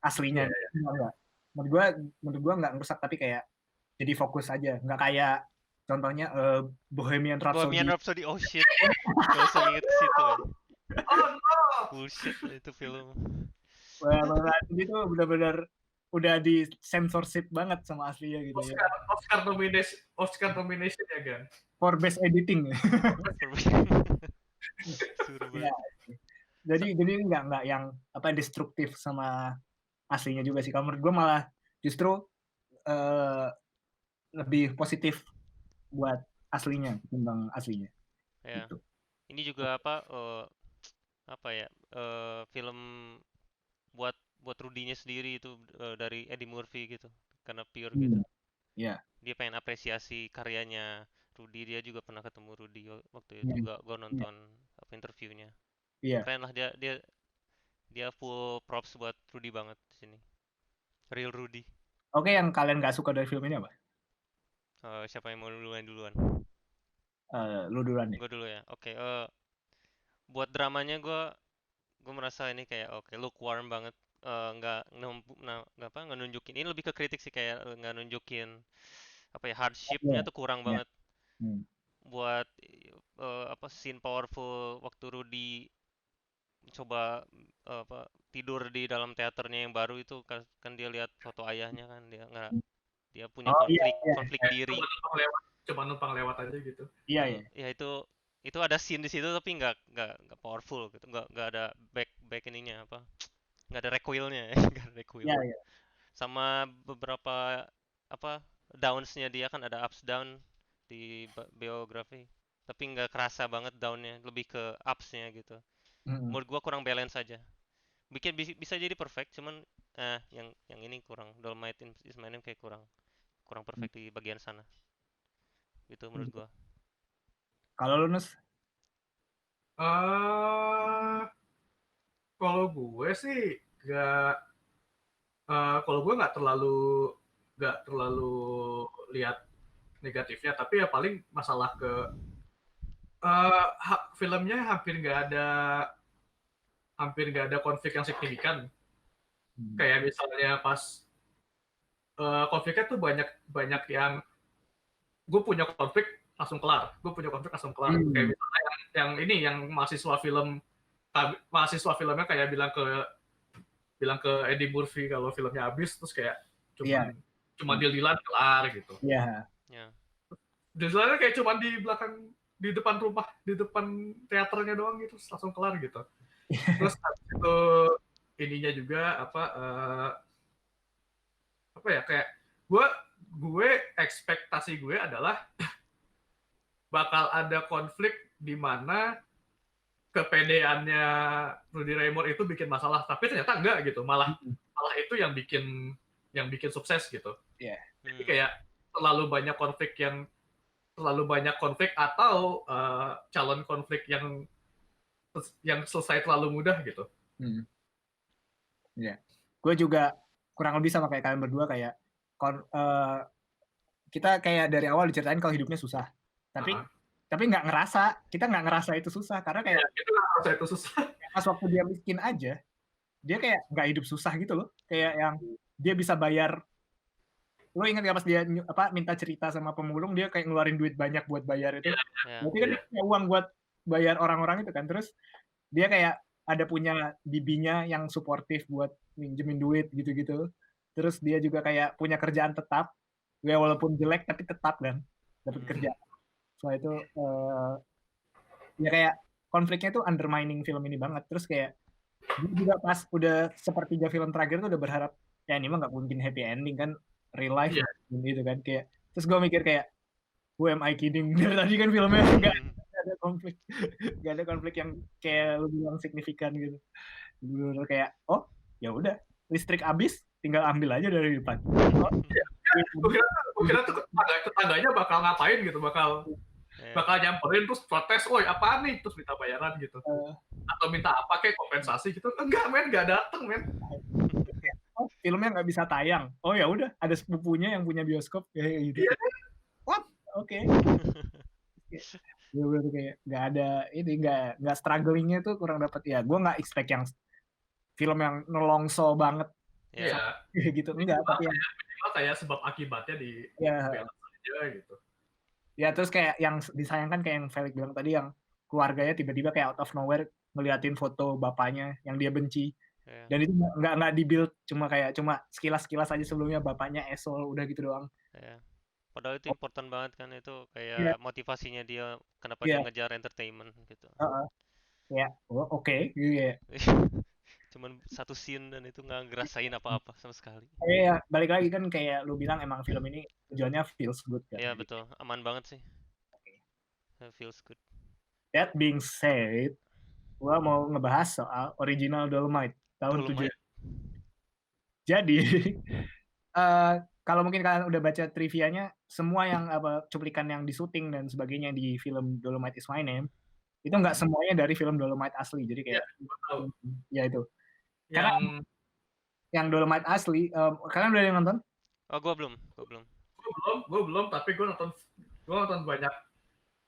aslinya. Enggak. Menurut gue nggak ngerusak, tapi kayak jadi fokus aja, nggak kayak contohnya Bohemian Rhapsody. Oh shit, gak usah inget ke situ ya. Oh no, Bullshit itu film. Itu benar-benar udah di censorship banget sama aslinya gitu ya. Oscar nomination ya kan? For best editing. Ya. Jadi nggak yang apa destruktif sama aslinya juga sih. Kalau menurut gue malah justru lebih positif buat aslinya ketimbang aslinya. Ya. Gitu. Ini juga apa ya, film buat Rudy-nya sendiri itu dari Eddie Murphy gitu, karena pure gitu. Yeah. Dia pengen apresiasi karyanya Rudy, dia juga pernah ketemu Rudy waktu itu juga, gue nonton apa interviewnya. Keren lah, dia full props buat Rudy banget di sini. Real Rudy. Oke, yang kalian gak suka dari film ini apa? Siapa yang mau duluan? Lu duluan deh. Gue dulu ya. Oke, buat dramanya gue merasa ini kayak lukewarm banget. Nggak nunjukin, ini lebih ke kritik sih, kayak nggak nunjukin apa ya, hardshipnya tuh kurang banget. Buat scene powerful waktu Rudy coba tidur di dalam teaternya yang baru itu, kan dia lihat foto ayahnya kan, dia punya konflik diri. Cuma numpang lewat aja gitu. Iya. Ya itu ada scene di situ, tapi nggak powerful gitu, nggak ada back ininya apa, nggak ada recoilnya. Nggak ada recoil. Iya. Sama beberapa downs-nya dia, kan ada ups down di biografi, tapi nggak kerasa banget down-nya, lebih ke ups-nya gitu. Menurut gua kurang balance aja. Bisa jadi perfect, cuman yang ini kurang. Dolomite is My Name kayak kurang perfect di bagian sana. Itu menurut gua. Kalau lu, Nus? Kalau gue sih kalau gue nggak terlalu lihat negatifnya, tapi ya paling masalah ke filmnya hampir nggak ada konflik yang signifikan. Kayak misalnya pas konfliknya tuh banyak yang gue punya konflik langsung kelar. Kayak misalnya yang mahasiswa filmnya kayak bilang ke Eddie Murphy kalau filmnya habis, terus kayak cuma deal-dealan kelar gitu. Iya. Deal-dealannya kayak cuma di depan rumah, di depan teaternya doang gitu, langsung kelar gitu. Terus itu ininya juga apa ya, kayak gue ekspektasi gue adalah bakal ada konflik di mana kepedeannya Rudy Ray Moore itu bikin masalah, tapi ternyata enggak gitu, malah itu yang bikin sukses gitu. Jadi kayak terlalu banyak konflik atau calon konflik yang selesai terlalu mudah gitu. Gue juga kurang lebih sama kayak kalian berdua, kayak kita kayak dari awal diceritain kalau hidupnya susah, tapi kita nggak ngerasa itu susah, karena kayak kita nggak ngerasa itu susah. Pas waktu dia miskin aja, dia kayak nggak hidup susah gitu loh, kayak yang dia bisa bayar. Lo ingat gak pas dia minta cerita sama pemulung, dia kayak ngeluarin duit banyak buat bayar itu. Berarti kan dia punya uang buat bayar orang-orang itu kan. Terus dia kayak ada punya bibinya yang suportif buat minjemin duit gitu-gitu. terus dia juga kayak punya kerjaan tetap, ya walaupun jelek tapi tetap kan dapat kerjaan. So itu ya kayak konfliknya tuh undermining film ini banget. Terus kayak dia juga pas udah sepertiga film terakhir tuh udah berharap ya ini mah nggak mungkin happy ending kan, real life gitu kan kayak. Terus gue mikir kayak who am I kidding? Dari tadi kan filmnya nggak ada konflik yang kayak lu bilang signifikan gitu. Bener kayak oh ya udah listrik habis tinggal ambil aja dari depan. Gue kira tuh tetangganya bakal ngapain gitu, bakal nyamperin terus protes, woi apaan nih, terus minta bayaran gitu, atau minta apa kayak kompensasi gitu. Enggak men, nggak dateng men. Oh filmnya nggak bisa tayang, oh ya udah ada sepupunya yang punya bioskop kayak gitu. What? Oke. Gue kayak nggak ada ini, nggak strugglingnya tuh kurang dapat ya. Gue nggak expect yang film yang nelongso banget gitu, enggak, tapi yang kayak sebab akibatnya di balance aja gitu. Ya terus kayak yang disayangkan kayak yang Felix bilang tadi, yang keluarganya tiba-tiba kayak out of nowhere ngeliatin foto bapaknya yang dia benci, dan itu nggak di-build, cuma sekilas aja sebelumnya bapaknya asshole, udah gitu doang. Padahal itu important banget kan, itu kayak motivasinya dia kenapa dia ngejar entertainment gitu. Ya, oke, gitu ya. Cuman satu scene dan itu nggak ngerasain apa-apa sama sekali. Iya, balik lagi kan kayak lu bilang emang film ini tujuannya feels good kan. Iya betul, aman banget sih. Feels good. That being said, gua mau ngebahas soal original Dolomite tahun 7. Jadi kalau mungkin kalian udah baca trivianya, semua yang cuplikan yang di syuting dan sebagainya di film Dolomite Is My Name itu nggak semuanya dari film Dolomite asli. Jadi kayak ya itu. Karena yang Dolomite asli, kalian udah yang nonton? Oh, gue belum. Tapi gue nonton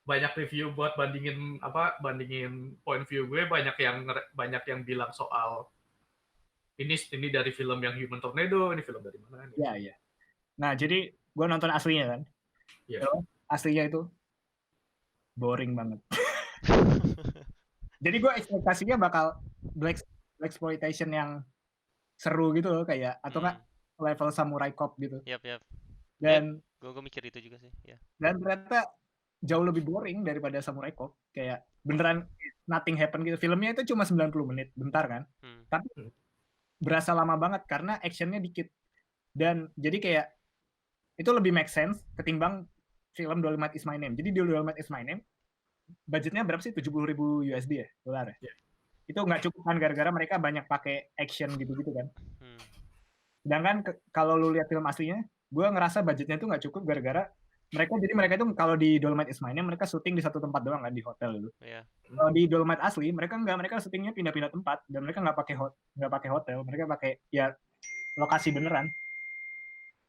banyak review buat bandingin point view gue. Banyak yang bilang soal ini dari film yang Human Tornado, ini film dari mana? Iya. Nah, jadi gue nonton aslinya kan. Aslinya itu boring banget. Jadi gue ekspektasinya bakal black exploitation yang seru gitu loh, kayak atau nggak level Samurai Cop gitu. Yap. Dan gue mikir itu juga sih. Ya. Dan ternyata jauh lebih boring daripada Samurai Cop. Kayak beneran nothing happen gitu. Filmnya itu cuma 90 menit, bentar kan. Tapi berasa lama banget karena actionnya dikit. Dan jadi kayak itu lebih make sense ketimbang film Dolomite Is My Name. Jadi di Dolomite Is My Name budgetnya berapa sih? 70.000 USD ya, dolar ya. Itu nggak cukup kan gara-gara mereka banyak pakai action gitu-gitu kan. Sedangkan kalau lu lihat film aslinya, gue ngerasa budgetnya tuh nggak cukup gara-gara mereka itu kalau di Dolomite Is My Name mereka syuting di satu tempat doang kan, di hotel gitu. Kalau di Dolomite asli mereka syutingnya pindah-pindah tempat dan mereka nggak pakai hotel, mereka pakai ya lokasi beneran.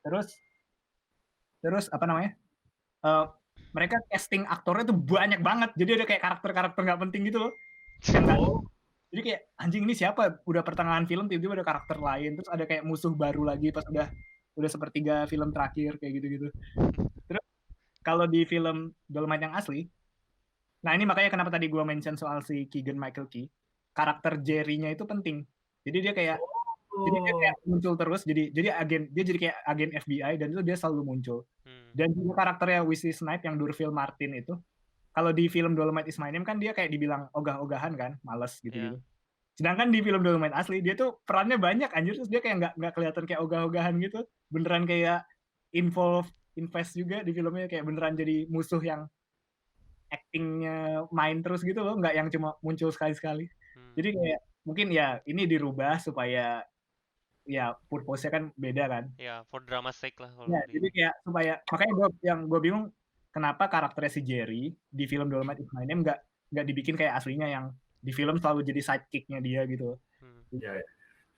Terus apa namanya? Mereka casting aktornya tuh banyak banget, jadi ada kayak karakter nggak penting gitu loh. Jadi kayak anjing ini siapa? Udah pertengahan film tiba-tiba ada karakter lain, terus ada kayak musuh baru lagi pas udah sepertiga film terakhir kayak gitu-gitu. Terus kalau di film Dolomite yang asli, nah ini makanya kenapa tadi gue mention soal si Keegan Michael Key, karakter Jerry-nya itu penting. Jadi dia kayak muncul terus, jadi kayak agen FBI dan itu dia selalu muncul. Dan juga karakternya Wesley Snipes yang Durfield Martin itu, kalau di film Dolomite Is My Name kan dia kayak dibilang ogah-ogahan kan, males gitu. Sedangkan di film Dolomite asli dia tuh perannya banyak anjir, terus dia kayak nggak kelihatan kayak ogah-ogahan gitu, beneran kayak invest juga di filmnya, kayak beneran jadi musuh yang actingnya main terus gitu loh, nggak yang cuma muncul sekali-sekali. Jadi kayak mungkin ya ini dirubah supaya ya purpose-nya kan beda kan. Ya, for drama sake lah. Ya, jadi kayak supaya, makanya gue bingung kenapa karakternya si Jerry di film Dolomite Is My Name nggak dibikin kayak aslinya yang di film selalu jadi sidekick-nya dia gitu.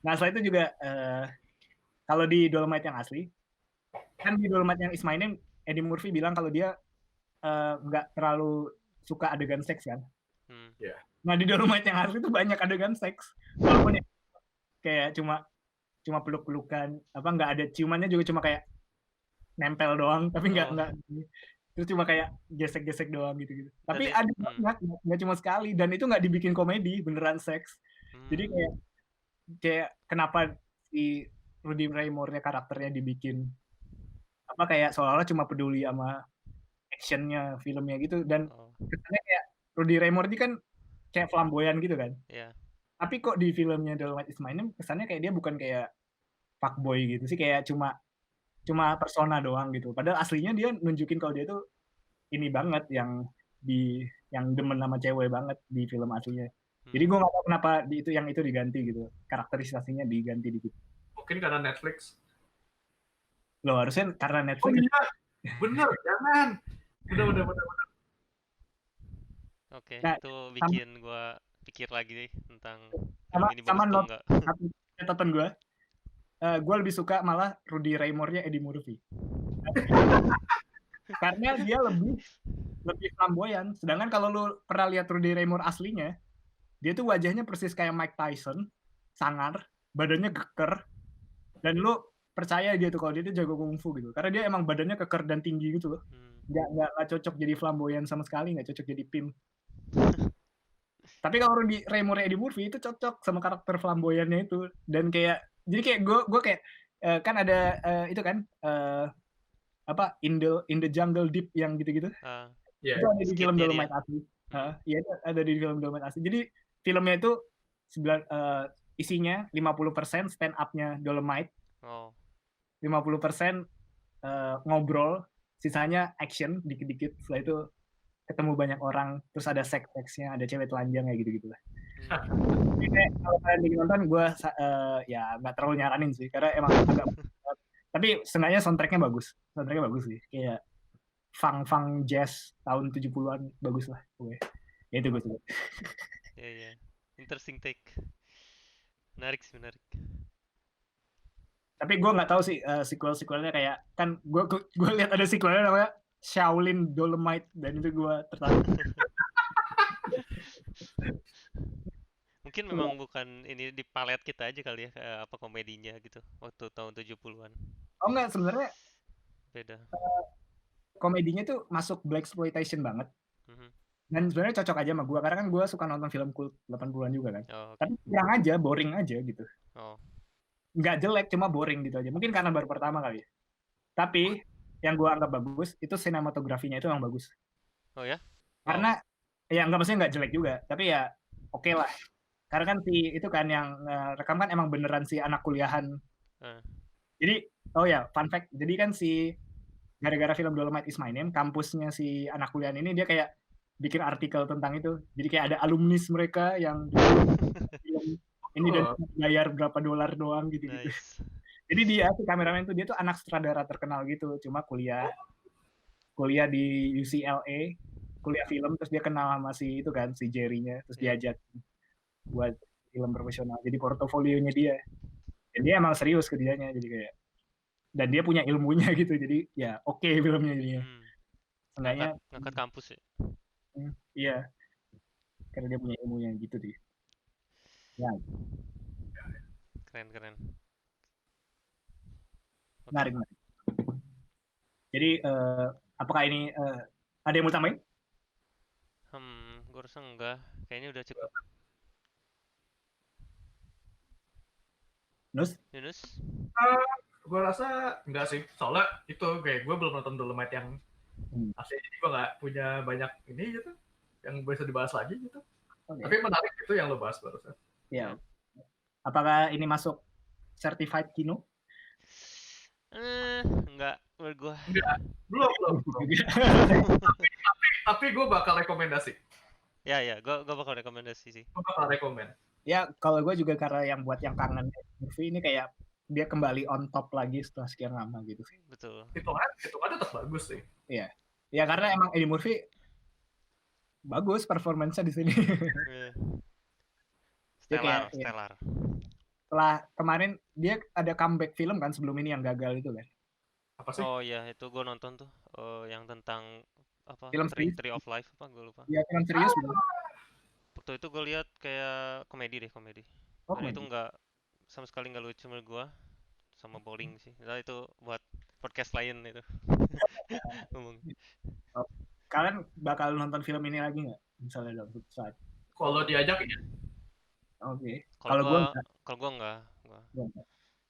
Nah setelah itu juga kalau di Dolomite yang asli, kan di Dolomite yang Is My Name Eddie Murphy bilang kalau dia nggak terlalu suka adegan seks kan. Nah di Dolomite yang asli itu banyak adegan seks, walaupun ya, kayak cuma peluk-pelukan, nggak ada ciumannya juga, cuma kayak nempel doang, tapi nggak terus cuma kayak gesek-gesek doang gitu. Tapi ada banyak, nggak cuma sekali, dan itu nggak dibikin komedi, beneran seks. Jadi kayak kenapa si Rudy Raymore-nya karakternya dibikin apa kayak seolah-olah cuma peduli sama actionnya filmnya gitu, dan kesannya kayak Rudy Raymore ini kan kayak flamboyan gitu kan. Tapi kok di filmnya Dolomite Is My Name kesannya kayak dia bukan kayak fuckboy gitu sih, kayak cuma persona doang gitu. Padahal aslinya dia nunjukin kalau dia tuh ini banget yang demen sama cewek banget di film aslinya. Jadi gue nggak tahu kenapa yang itu diganti gitu, karakterisasinya diganti dikit. Mungkin karena Netflix. Loh harusnya karena Netflix. Oh iya, bener, jangan. Bener. Oke, nah, itu bikin gue pikir lagi deh tentang ini sama bagus enggak. Catatan gue lebih suka malah Rudy Raymore-nya Eddie Murphy. Karena dia lebih flamboyan. Sedangkan kalau lu pernah lihat Rudy Raymore aslinya, dia tuh wajahnya persis kayak Mike Tyson, sangar, badannya keker, dan lu percaya dia tuh kalau dia tuh jago kungfu gitu. Karena dia emang badannya keker dan tinggi gitu loh. Nggak cocok jadi flamboyan sama sekali, nggak cocok jadi pimp. Tapi kalau Rudy Raymore Eddie Murphy itu cocok sama karakter flamboyannya itu, dan kayak jadi kayak gue kayak kan ada itu kan apa in the jungle deep yang gitu-gitu. Itu ada di film Dolomite asli. Iya itu ada di film Dolomite asli. Jadi filmnya itu isinya 50% stand up-nya Dolomite. 50% ngobrol, sisanya action dikit-dikit. Setelah itu ketemu banyak orang, terus ada seks-seksnya, ada cewek telanjang kayak gitu-gitu lah. Kalau kalian ingin nonton, gue ya nggak terlalu nyaranin sih, karena emang agak tapi sebenarnya soundtracknya bagus sih, kayak funk jazz tahun 70-an bagus lah gue. Ya itu gue suka. Iya. Interesting take. Menarik. Tapi gue nggak tahu sih sequelnya kayak kan gue lihat ada sequelnya namanya Shaolin Dolomite dan itu gue tertarik. Mungkin memang bukan ini di palet kita aja kali ya, apa komedinya gitu waktu tahun 70-an. Oh enggak, sebenarnya beda. Komedinya tuh masuk blaxploitation banget. Dan sebenarnya cocok aja sama gue karena kan gue suka nonton film kult 80-an juga kan. Tapi kurang aja, boring aja gitu. Nggak jelek, cuma boring gitu aja. Mungkin karena baru pertama kali ya. Tapi yang gue anggap bagus itu sinematografinya itu yang bagus. Oh ya? Karena ya maksudnya nggak jelek juga, tapi ya oke lah. Karena kan itu kan yang rekam kan emang beneran si anak kuliahan. Jadi oh ya fun fact, jadi kan gara-gara film Dolomite Is My Name, kampusnya si anak kuliahan ini dia kayak bikin artikel tentang itu. Jadi kayak ada alumnis mereka yang ini dan bayar berapa dolar doang gitu. Jadi dia si kameramen itu dia tuh anak sutradara terkenal gitu, cuma kuliah di UCLA, kuliah film, terus dia kenal sama si itu kan si Jerry-nya, terus diajak buat film profesional. Jadi portofolionya dia. Dan dia emang serius kerjanya, jadi kayak dan dia punya ilmunya gitu, jadi ya oke filmnya jadinya. Seenggaknya ngangkat kampus ya. Iya. Karena dia punya ilmunya gitu sih. Ya. Keren. Menarik. Jadi apakah ini ada yang mau tambahin? Gue rasa enggak. Kayaknya udah cukup. Yunus? Gue rasa enggak sih. Soalnya itu kayak gue belum nonton Dolomite yang asli, jadi gue nggak punya banyak ini gitu yang bisa dibahas lagi gitu. Tapi menarik itu yang lo bahas barusan. Iya. Apakah ini masuk certified kino? Enggak, menurut gue. Enggak, belum. tapi gue bakal rekomendasi. Ya, gue bakal rekomendasi sih. Gue bakal rekomend. Ya, kalau gue juga karena yang buat yang kangen movie ini kayak dia kembali on top lagi setelah sekian lama gitu sih. Betul. Itu kan tetap bagus sih. Iya. Ya karena emang Eddie Murphy bagus performance-nya di sini. Stellar. Setelah kemarin dia ada comeback film kan sebelum ini yang gagal itu kan. Apa sih? Oh iya, itu gue nonton tuh yang tentang apa? Film Tree of Life apa gue lupa. Iya, film serius belum. Waktu itu gue lihat kayak komedi. Dan itu nggak sama sekali nggak lucu menurut gue, sama bowling sih. Nah itu buat podcast lain itu. Ngomong. Kalian bakal nonton film ini lagi nggak? Misalnya dalam suatu saat. Kalau diajak ya. Oke. Kalau gue enggak.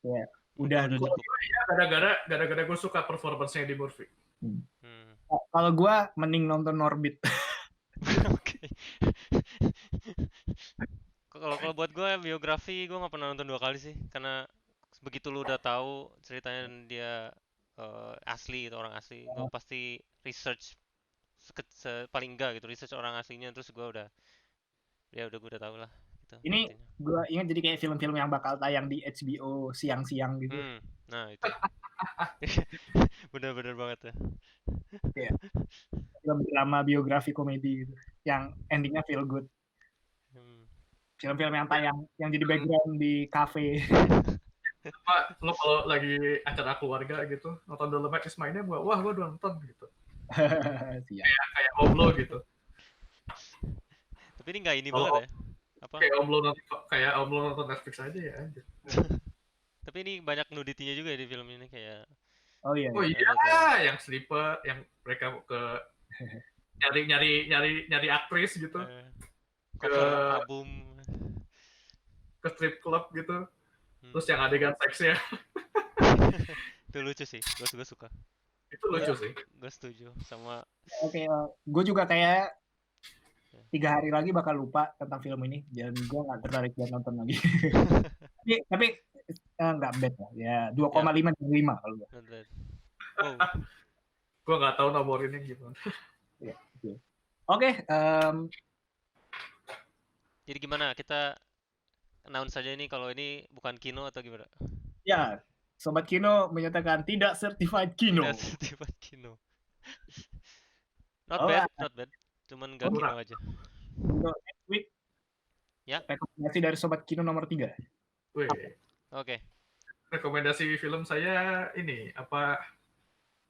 Ya. udah cukup. Iya, gara-gara gue suka performance-nya di Murphy. Kalau gue mending nonton Norbit. Oke. Kalau buat gue biografi gue nggak pernah nonton 2 kali sih, karena begitu lu udah tahu ceritanya dia asli itu orang asli, gue pasti research paling enggak gitu, research orang aslinya, terus gue udah tahu lah gitu. Ini gue ingat jadi kayak film-film yang bakal tayang di HBO siang-siang gitu. Nah itu bener-bener banget ya. Kayak film drama biografi komedi gitu, yang endingnya feel good. Film-film yang tayang yang jadi background di kafe. Lo kalau lagi acara keluarga gitu nonton Dolomite Is My Name, wah gue udah nonton gitu. kayak Omlo gitu. Tapi ini nggak ini banget ya. Apa? Kayak Omlo nonton Netflix aja ya. Tapi ini banyak nuditinya juga di film ini kayak. Oh iya. Yang stripper, yang mereka ke nyari aktris gitu. Cover album. Ke strip club gitu. Terus yang adegan seksnya. Itu lucu sih, gue suka. Itu lucu sih. Gue setuju sama. Oke, gue juga kayak 3 hari lagi bakal lupa tentang film ini, dan gue nggak tertarik buat nonton lagi. tapi nggak bad lah, ya 2,5 dari 5 kalau gue. Gue nggak tahu nomor ini gimana. Oke. Jadi gimana, kita announce saja ini kalau ini bukan Kino atau gimana? Ya, Sobat Kino menyatakan tidak certified Kino. Tidak certified Kino. Not bad. Cuman nggak Kino aja. Untuk next week, ya. Rekomendasi dari Sobat Kino nomor 3. Oke. Rekomendasi film saya ini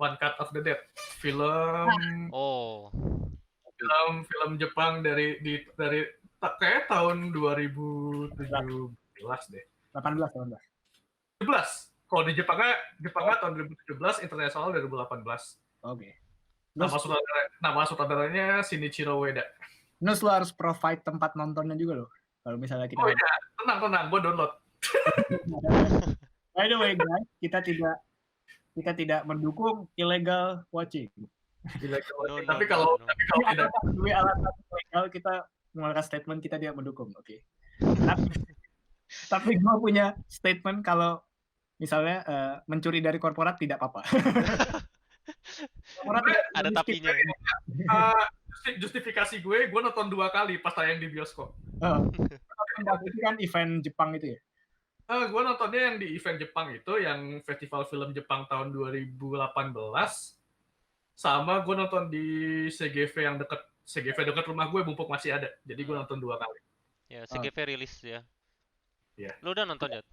One Cut of the Dead. Film Jepang dari kayak tahun 2017 deh. 18. Kalau di Jepangnya tahun 2017, internasional 2018. Oke. Nama sutradaranya Shinichiro Ueda. Nus, lo harus provide tempat nontonnya juga loh. Kalau misalnya kita. Oh iya, tenang, gue download. By the way guys, kita tidak mendukung illegal watching. Tapi kalau tidak dua alasan ilegal, kita mengeluarkan statement kita tidak mendukung. Oke. Tapi gue punya statement kalau misalnya mencuri dari korporat tidak apa-apa. Ada tapinya. Justifikasi gue nonton 2 kali pas tayang di bioskop. Itu kan event Jepang itu ya? Gue nontonnya yang di event Jepang itu, yang festival film Jepang tahun 2018. Sama gue nonton di CGV dekat rumah gue, mumpuk masih ada. Jadi gue nonton 2 kali. Ya, CGV rilis ya. Iya. Lu udah nonton, Jod?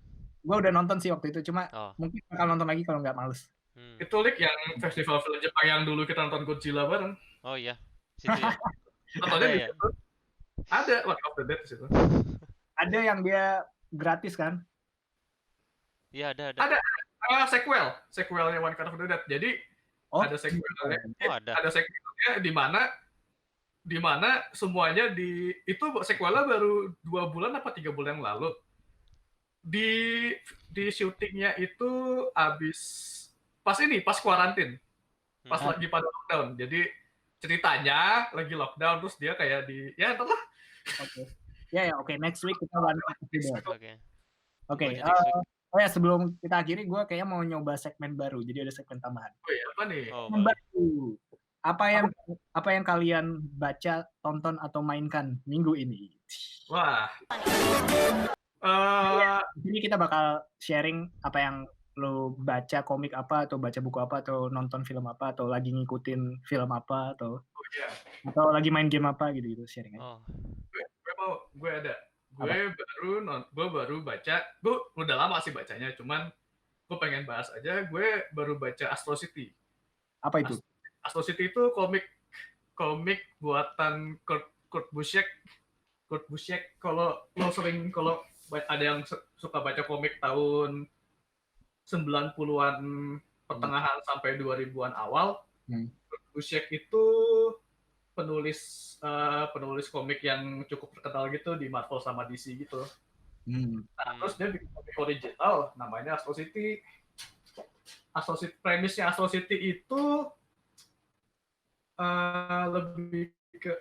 Gue udah nonton sih waktu itu, cuma mungkin bakal nonton lagi kalau nggak males. Itu yang festival film Jepang yang dulu kita nonton Godzilla bareng. Oh iya, situ ya. Nontonnya di situ. Ada One of the Dead di situ. Ada yang dia gratis kan? Iya, ada. Sequelnya One Cut of the Dead. Jadi ada sequelnya. Ada sequelnya di mana semuanya itu sequelnya baru 2 bulan apa 3 bulan yang lalu. Di syutingnya itu pas kuarantin. Pas lagi pada lockdown. Jadi ceritanya lagi lockdown, terus dia kayak entahlah. Oke. Next week kita One Cut of the Dead. Oke. Sebelum kita akhiri, gue kayaknya mau nyoba segmen baru. Jadi ada segmen tambahan. Apa nih? Baru. Apa yang kalian baca, tonton atau mainkan minggu ini? Wah. Jadi kita bakal sharing apa yang lo baca, komik apa, atau baca buku apa, atau nonton film apa, atau lagi ngikutin film apa, atau lagi main game apa gitu sharing aja. Gue ada. Gue baru baca. Gue udah lama sih bacanya, cuman gue pengen bahas aja. Gue baru baca Astro City. Apa itu? Astro City itu komik buatan Kurt Busiek. Kalau ada yang suka baca komik tahun 90-an pertengahan sampai 2000-an awal, Kurt Busiek itu penulis komik yang cukup terkenal gitu di Marvel sama DC gitu. Nah, terus dia bikin komik original namanya Astro City. Premisnya Astro City itu lebih ke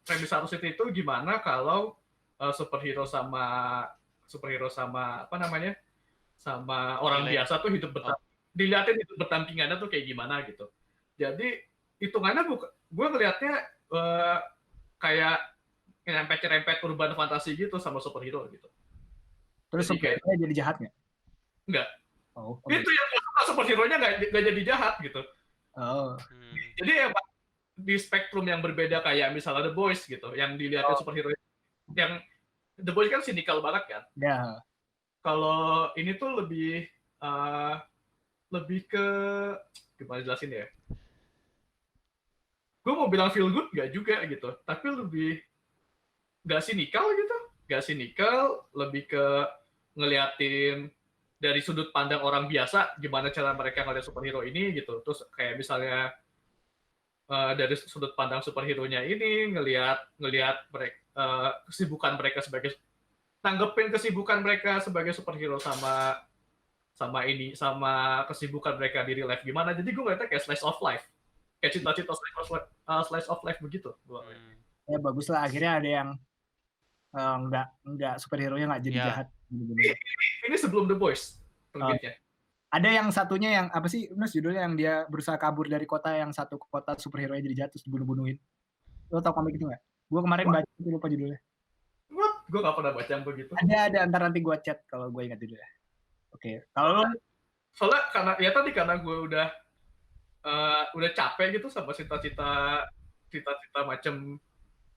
premis Astro City itu gimana kalau superhero sama apa namanya sama orang biasa tuh hidup dilihatin hidup berdampingannya tuh kayak gimana gitu. Jadi hitungannya gue ngelihatnya kayak nyerempet urban fantasi gitu sama superhero gitu. Terus superhero jadi jahat nggak? Enggak. Itu yang superhero-nya nggak jadi jahat gitu. Jadi emang di spektrum yang berbeda kayak misalnya The Boys gitu, yang dilihatnya superhero yang The Boys kan sinikal banget kan. Ya. Kalau ini tuh lebih ke gimana jelasin ya? Gue mau bilang feel good nggak juga gitu, tapi lebih nggak sinikal gitu, nggak sinikal, lebih ke ngeliatin dari sudut pandang orang biasa gimana cara mereka ngeliat superhero ini gitu. Terus kayak misalnya dari sudut pandang superhero-nya ini ngelihat mereka kesibukan mereka sebagai tanggepin kesibukan mereka sebagai superhero sama kesibukan mereka di real life gimana. Jadi gue ngeliatnya kayak slice of life, kayak cita-cita slice of life begitu. Ya bagus lah, akhirnya ada yang nggak superhero-nya nggak jadi jahat. Ini sebelum The Boys terbitnya. Ada yang satunya yang apa sih Mas judulnya, yang dia berusaha kabur dari kota, yang satu kota superhero-nya jadi jahat terus dibunuh-bunuhin. Lo tau komik itu nggak? Gue kemarin baca itu, lupa judulnya. What? Gue nggak pernah baca yang begitu. Ada ntar nanti gue chat kalau gue ingat judulnya. Oke. Kalau lo soalnya karena gue udah capek gitu sama cita-cita macam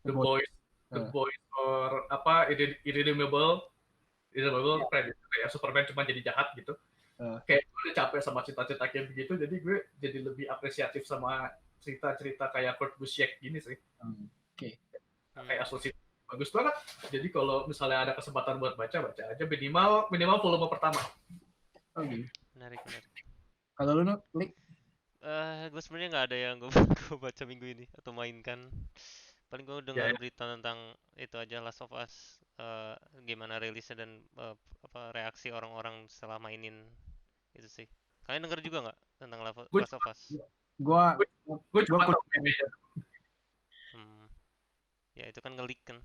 The Boys or apa Irredeemable kayak Superman cuma jadi jahat gitu. Kayak gue udah capek sama cita-cita kayak begitu, jadi gue jadi lebih apresiatif sama cerita-cerita kayak Kurt Busiek gini sih. Kayak asosiasi bagus banget. Jadi kalau misalnya ada kesempatan buat baca aja minimal volume pertama. Menarik. Kalau lu Lik? Gue sebenarnya nggak ada yang gue baca minggu ini atau mainkan. Paling gue dengar berita tentang itu aja, Last of Us, gimana rilisnya dan reaksi orang-orang setelah mainin itu sih. Kalian denger juga nggak tentang Last of Us? Gue cuma ya itu kan nge-leak kan.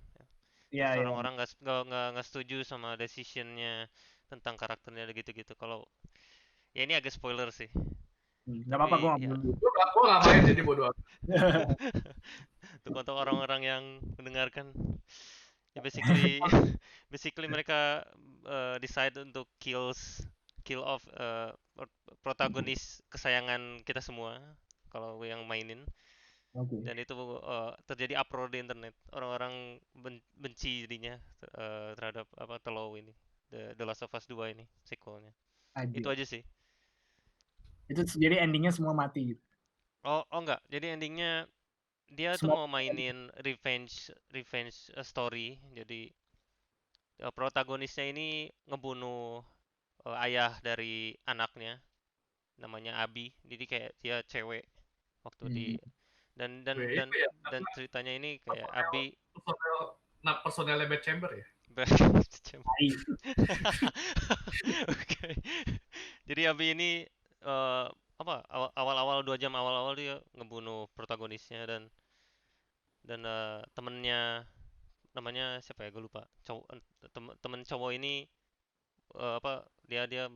Iya. Orang-orang nggak setuju sama decisionnya tentang karakternya gitu-gitu. Kalau ya ini agak spoiler sih. Nggak apa-apa, gue nggak main jadi bodoh. Untuk orang-orang yang mendengarkan, ya basically mereka decide untuk kill off protagonis kesayangan kita semua kalau yang mainin. Dan itu terjadi uproar di internet. Orang-orang benci dirinya terhadap Tellow ini, The Last of Us 2 ini sequelnya. Itu aja sih. Itu jadi endingnya semua mati gitu. Oh enggak. Jadi endingnya dia tuh mau mainin revenge story. Jadi protagonisnya ini ngebunuh ayah dari anaknya, namanya Abby. Jadi kayak dia cewek waktu di dan ceritanya ini kayak Abby personelnya Bad Chamber ya. Oke. Jadi Abby ini awal-awal 2 jam awal-awal dia ngebunuh protagonisnya dan temennya, namanya siapa ya, gue lupa, temen cowok ini dia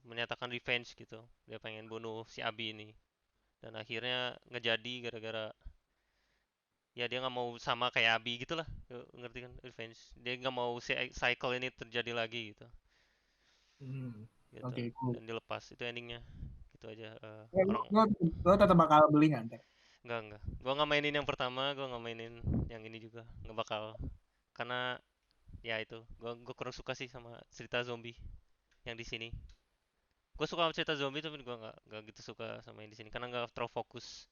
menyatakan revenge gitu, dia pengen bunuh si Abi ini, dan akhirnya ngejadi gara-gara ya dia nggak mau sama kayak Abi gitulah, ngerti kan, revenge, dia nggak mau si cycle ini terjadi lagi gitu. Gitu. Cool. Dan dilepas, itu endingnya gitu aja. Lo tetap bakal beli nggak ntar? Enggak. Gue nggak mainin yang pertama, gue nggak mainin yang ini juga, nggak bakal. Karena ya itu, gue kurang suka sih sama cerita zombie yang di sini. Gue suka sama cerita zombie tapi gue nggak gitu suka sama yang di sini karena nggak terlalu fokus.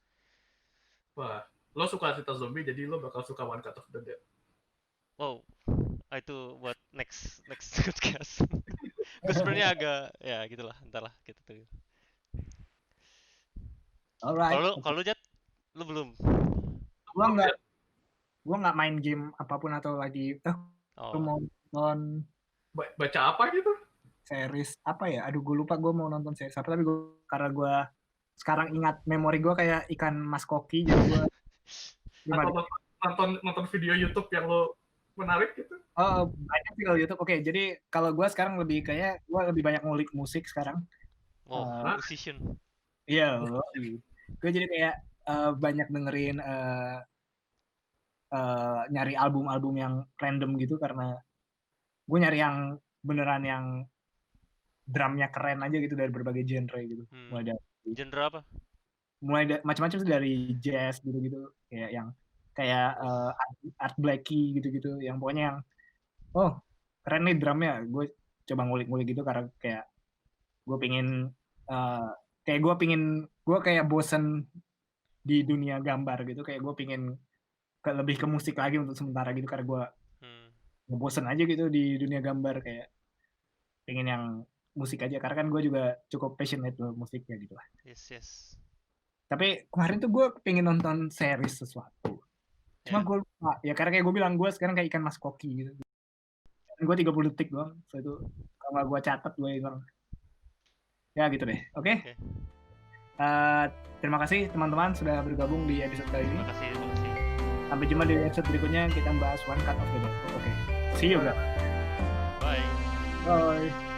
Wah, lo suka cerita zombie jadi lo bakal suka One Cut of the Dead. Wow, itu buat next podcast. Gue sebenarnya agak ya gitulah, entarlah gitu tuh. Alright. Kalau Jat, lu belum? Gua nggak main game apapun atau lagi mau nonton baca apa gitu? Series apa ya? Aduh, gue lupa gue mau nonton series apa, tapi karena gue sekarang ingat memori gue kayak ikan mas koki, jadi gue atau nonton video YouTube yang lo menarik gitu? Oh, banyak sih kalau YouTube. Oke, jadi kalau gue sekarang lebih kayak gue lebih banyak ngulik musik sekarang. Musician. Iya, gue jadi kayak banyak dengerin nyari album-album yang random gitu, karena gue nyari yang beneran yang drumnya keren aja gitu dari berbagai genre gitu. Mulai dari genre apa? Macam-macam sih, dari jazz gitu-gitu, kayak yang kayak Art Blakey gitu-gitu, yang pokoknya yang keren nih drumnya, gue coba ngulik-ngulik gitu, karena kayak gue pengen gue kayak bosen di dunia gambar gitu, kayak gue pengen lebih ke musik lagi untuk sementara gitu, karena gue bosen aja gitu di dunia gambar, kayak pengen yang musik aja, karena kan gue juga cukup passionate dengan musiknya gitu lah. Yes. Tapi kemarin tuh gue pengen nonton series sesuatu, cuma gue lupa ya, karena kayak gue bilang gue sekarang kayak ikan mas koki gitu. Gue 30 detik doang, so itu kalau gue catat gue bilang ya gitu deh. Oke. Terima kasih teman-teman sudah bergabung di episode kali ini. Terima kasih. Sampai jumpa di episode berikutnya, kita bahas One Cut of the Dead. Oke. See you guys. Bye. Bye.